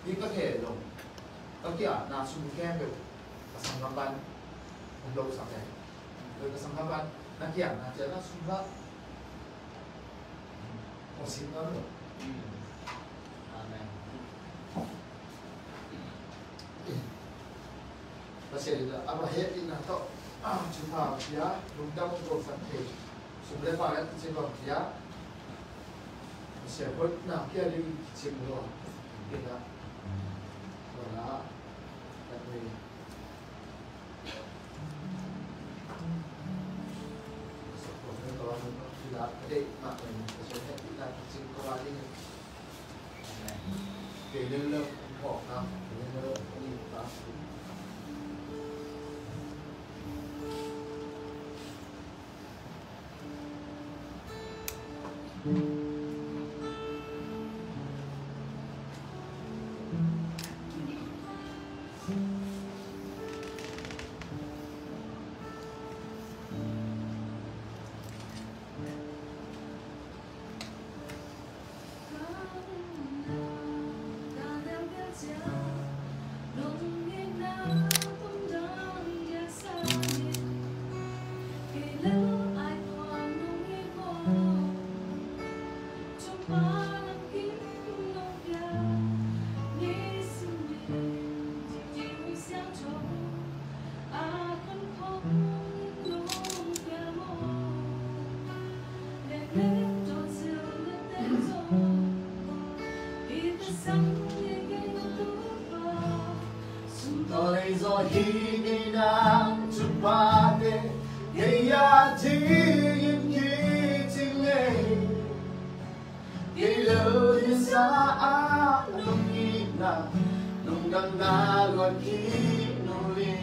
นี่ก็เทลงต้องเกี่ยนาซุ่มแก้แบบสังคมบ้านมันโลสังแดงโดยสังคมบ้านนักเกี่ยนาจะน่าซุ่มละโอ้สิ่งนั้นเลยประเทศนี้อะไรเหตุนั้นก็จุดมาเสียลุงดำตัวสังเกตสุดเลยว่าแล้วจุดมาเสียเสียคนหน้าเกี่ยดีจริงด้วยนี่นะตัวละแบบนี้สมบูรณ์ตัวนึงที่ละเด็กมากเลยแต่ใช้แค่ที่ละจริงก็ว่าได้เดี๋ยวเริ่มบอกนะเดี๋ยวเริ่มนี่นะ家，浓烟那。hi na chupate ya chi in ki ting e lo sa a nung ni na nung đằng na luôn khi nung li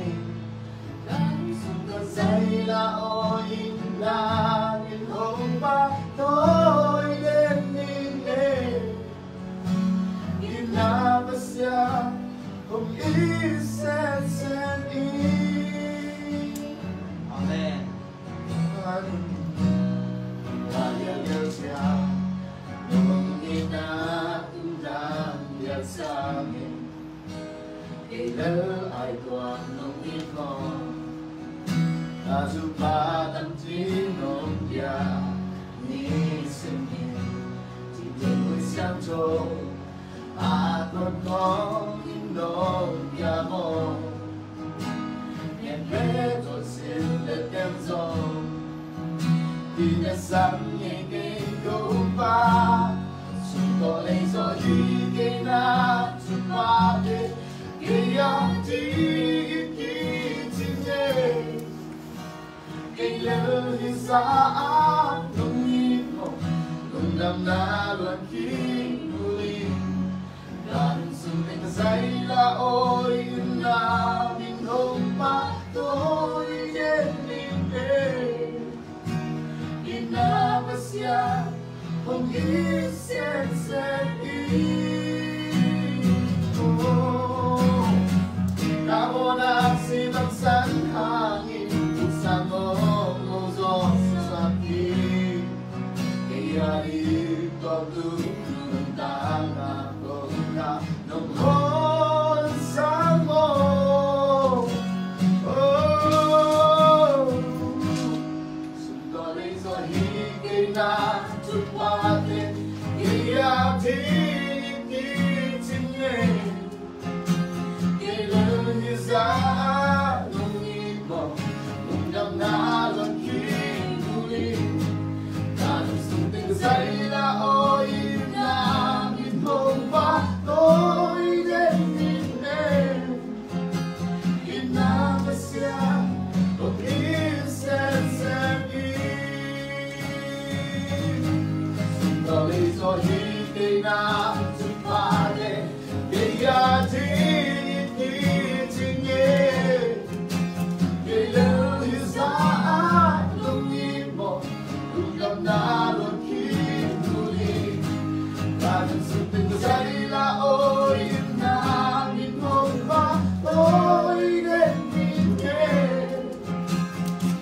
sung say la o in la in hồng ba tôi lên in e in na basya không ít sen in Amen. Kaya siya nung inatundan niya sa akin kailan ay tuwang nung ito nasupat ang tinongya ni Sinin Tidin mo'y santo at magkong inongya mo Yan beto silet kenzo Di na sang ngiging pa Sunto lay so higay na tumate Kaya di ikitinye Kailan isaan nung imo Nung damdalan kinuling Ganun suming say laoy Namin humpa to'y yenite Inabasya kung isensen Namo na sinaksan hangin Sa ngozo sa akin Kaya ipagdulong tanga ko na Nung honsa mo Sundolay sa higay na tupatin Kaya tinitinye Sa nung imo Nung damdalan kinuling Kanong sunting sa ilaoy Namin mong patoy Denine Inabasya Kung isensen Sundolay so higay na tupade Kaya Nalon kinuling Kanang suntin ko sa ilaoy Namin mong patoy Denine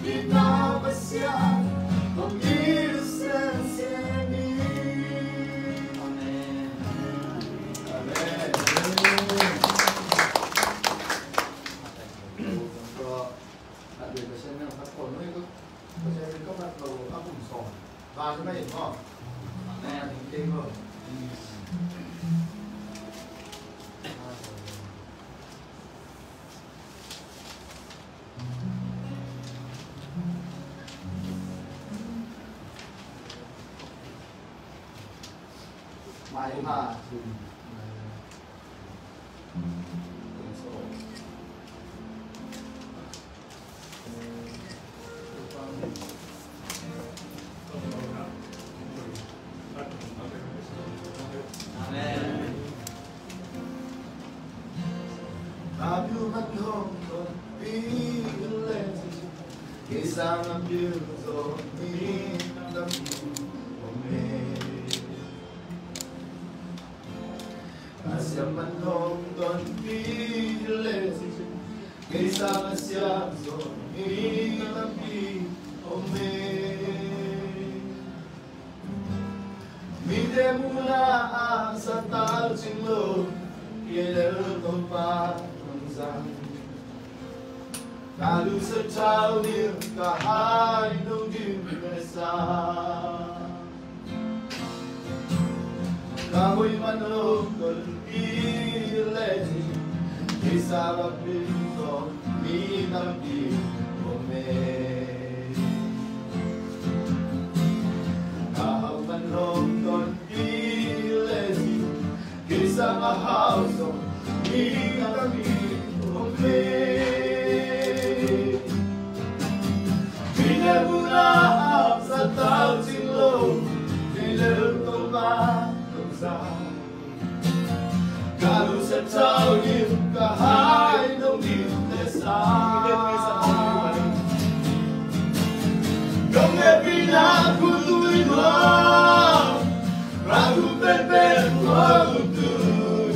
Inabasya Kung isensenin Amen. Amen. Có đặc biệt là xem các con nó có xem các bạn đầu áp dụng sò và cái này ngon này là những cái rồi bài mà Amen. Have you not known what feeling Isang ang beautiful minam me Asya manong don feeling Isang asya so minam me Mide mula ang sa talsing lo Kailan kong patunsan Kalu sa tao niyo kahay nung dimesa Kahoy manong kolpile Isarap ito minampi kome Kahoy manong kolpile Isarap ito minampi kome trao điểm cả hai đông điểm để xa không hề vì đã của tôi nữa ragu bên bên của tôi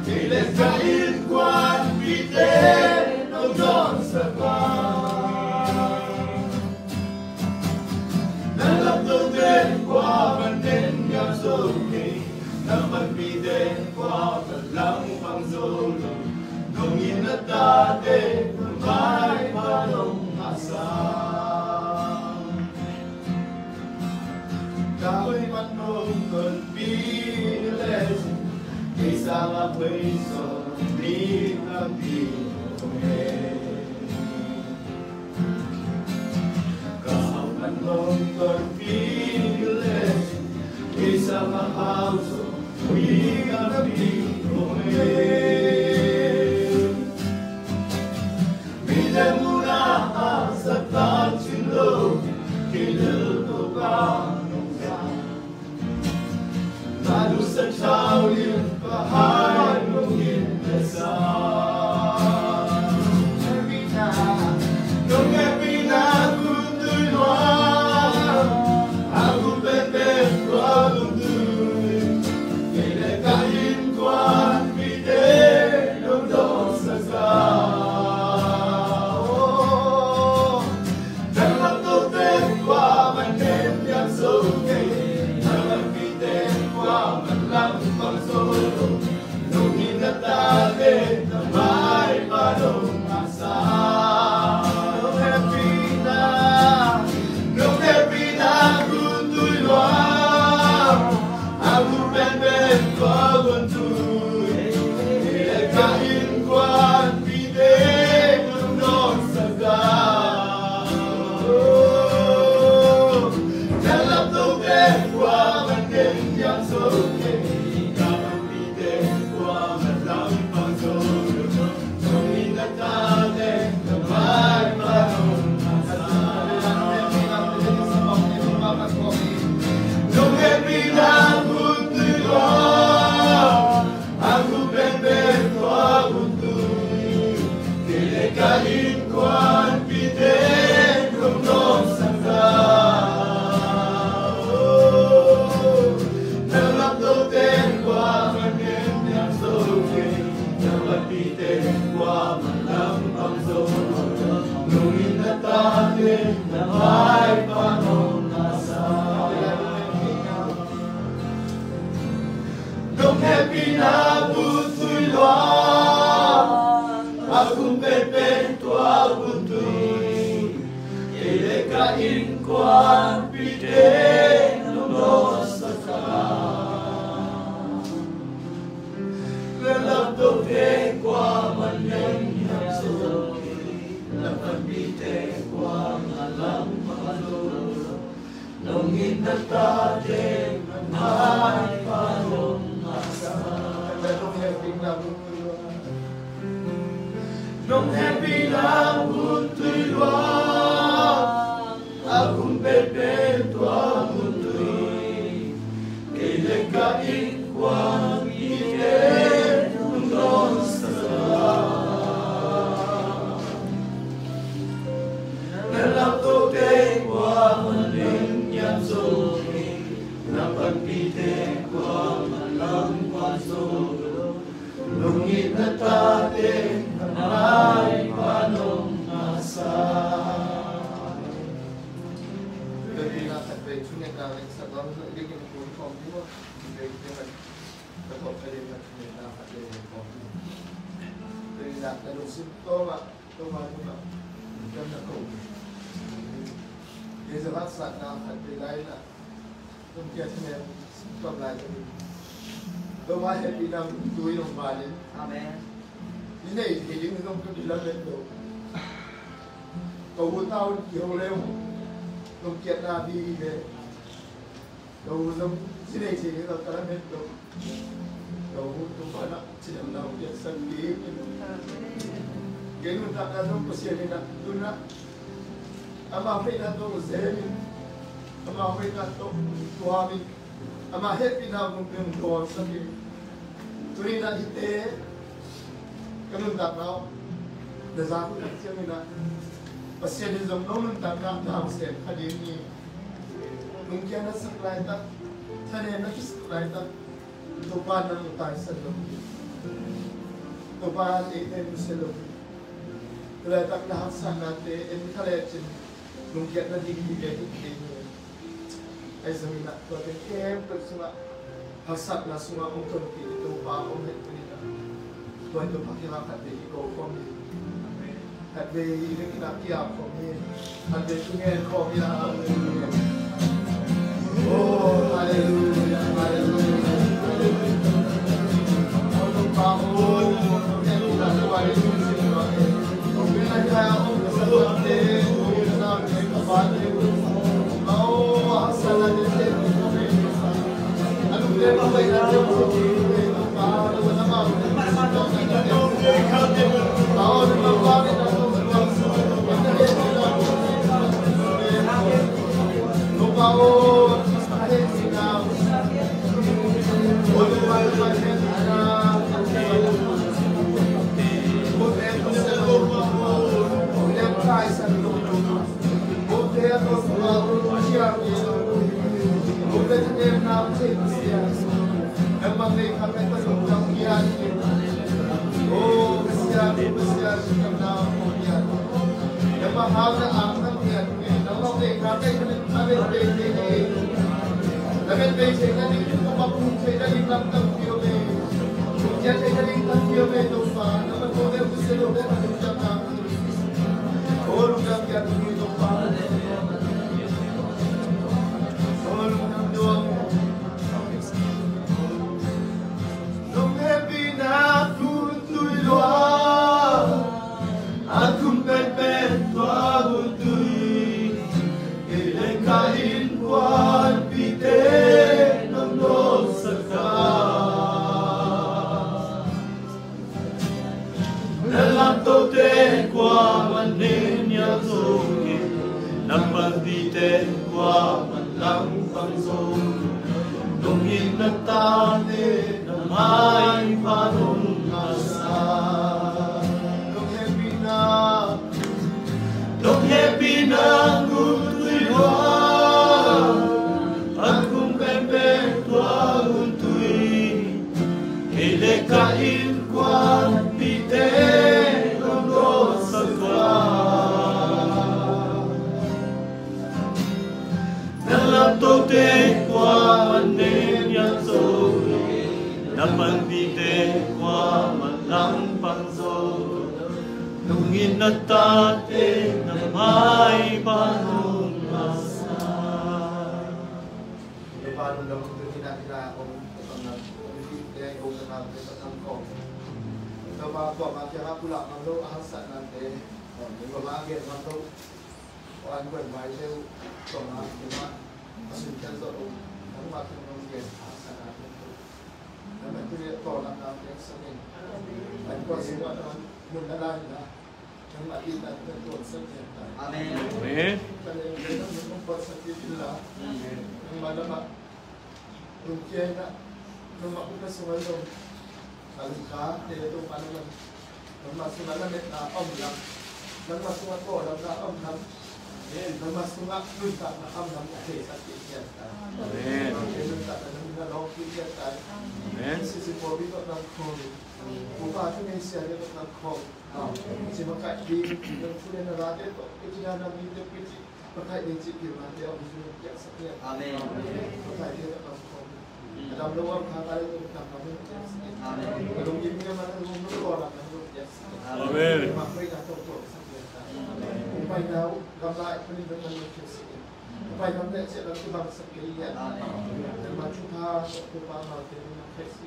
thì lên cả yên quan vì thế nó đón sợ qua đã lập đầu tiên qua vấn đến gặp dấu kỳ đã vẫn vì thế qua vẫn lắng bằng dấu không nhìn đất ta để mãi mà đông hạ xa kaway manong convenience isang apeso ni nabihe kaway manong convenience isang apeso ni nabihe bilang muna sa tansin kilal ko ka lalu sa trao điểm và hai mong nhìn về xa không nghe vì na cũng tươi hoa aku bên bên qua cùng tươi ngày lẽ cả yên quan vì thế đông đông xa xa chẳng lắm tốt tên qua màn đêm nhạc sâu ngày lắm bằng solo nung hinata de mai padong asa no happy na kutuy loa aku ben ben kwa buntuy ile kain kwan pide nung non saga dalam tobe kwa manen yang so kain kwan pide không non sang ra nang lap đầu tiên qua màn đêm nhạc sâu kỳ nang lap pide qua màn lắm bằng dấu nung hinata din na may panong nasa nung happy na butoy loa akong pepen tua buntuy ile kain kwan pide nung sa ka lalap do te kwa maneng yang so lapan pide kwa malam malo nung hinata de mai palong asa nung happy lang buntuy luang akong pepe tua buntuy kailan kain kwang ite nung non sa nalapto te kwa maling yang soki napagpite kwa malang pasolo lungit na tate ay panong asa. Jadi nak sampai sungai kali sebab dia yang pun komputer, dia kan betul kali nak nak ada komputer. Jadi nak ada simptom tu macam macam nak kau. Dia sebab saat nak ada lain nak, tu dia sebenarnya simptom lain. Tu macam bilang tu yang balik. Amen. Cái này thì những người không có đi lên được cầu vốn tao nhiều leo không kiện là đi về cầu giống cái này thì người ta làm hết được cầu không phải là chỉ làm nào kiện sân lý cái người ta đã không có xe này là tôi nói ama phải là tôi có xe mình ama phải là tôi qua mình ama hết khi nào cũng đừng đồn sân lý tôi đi là y tế Kamu tak tahu, dasar aku kecil ni nak. Pasien di zaman dulu tak nak tahu sen hadir ni. Mungkin ada sekolah itu, saya nak sekolah itu, tuan dan tuan sebelum, tuan itu sebelum. Kalau tak dah sana te, ini kalau macam mungkin ada di ini. Saya nak tuan yang bersama hasad lah semua untuk itu bahawa itu ni. Tuan itu pakai langkah di kau ni. Ada ini kita tiap kau ni. Ada sungai kau ni. Oh, haleluya, haleluya. Untuk bangun, yang kita buat itu semua. Bila saya bersama dengan kawan, mau asal ada sendiri. Aduh, dia bawa itu semua. Bawa nama. Bawa nama. Oh, saya sinau. Oh, saya sinau. Oh, saya sinau. Dia kai satu. Oh, dia tu semua siap. Oh, dia nak siap. Emang ni kami terus kian. Oh, siap kenal kian. Emang ada anak kian. Kalau ni kami ada basic. Tapi basic ni kita mampu jadi dalam video ni. Jadi dalam video ni tu kan, nama kode mesti ada macam oh, lupa kian ni tu kan. Oh, lupa doang. Aku perpetua butui Ile kain kuan pite Nong seka Dalam tote kwa manin ya zoge Namang pite kwa manlang pangzoge Nungin na tate Namay panong asa Dong happy na gutui Akung pepe tua gutui Ele kain kwan pite Rondo sakwa Dalam tote kwa manen yang zoe Naman pite kwa manang pangzoe Nungin na tate na may panong asa. Yung panong lang kung tinatira akong kaya kung nakakita ko. Ito mga ko, makikita pula mga lo, ahasa natin. Yung pamagin mga lo, o ano ba, may siya, ito mga lima, masuntan to, ang makikita ng yes, ahasa natin ito. Naman ito ito lang natin sa amin. At kung sino naman, yung nalahin na, yang makita ng Tuhan sa Tiyata. Amen. Amen. Kaya yung mga sa Tiyata, yung malama, yung Tiyana, yung makuha sa walong, alika, kaya itong ano lang, yung masumalamit na omlam, yung masumat ko, alam na omlam, yung masumat, lunta na omlam na sa Tiyata. Amen. Yung lunta na nalong Tiyata. Amen. Sisipobi ko ng kong, buka ito ngayon siya rin ng kong, si makadi yang sudah narada itu kita nak minta kita pakai dengan cikir nanti orang sudah biasa dia. Amin. Pakai dia tak kau. Dalam luar kata itu kita kami biasa. Amin. Kalau ini mana rumah orang yang biasa. Amin. Pakai kata tu biasa. Amin. Pakai tahu gambar ini dengan biasa. Pakai gambar saya dalam bangsa kaya. Amin. Dan macam tu paham dengan biasa.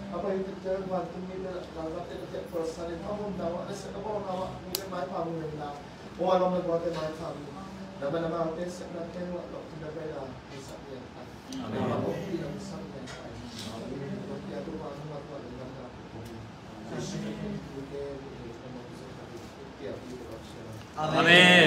Apa yang terjadi waktu ini dalam setiap perasaan yang kamu tahu ada sebuah nama mungkin mai kamu yang oh alam lepas itu mai kamu dapat nama apa sebenarnya yang waktu tidak beda misalnya apa tidak misalnya waktu itu kamu waktu dengan kamu Amin.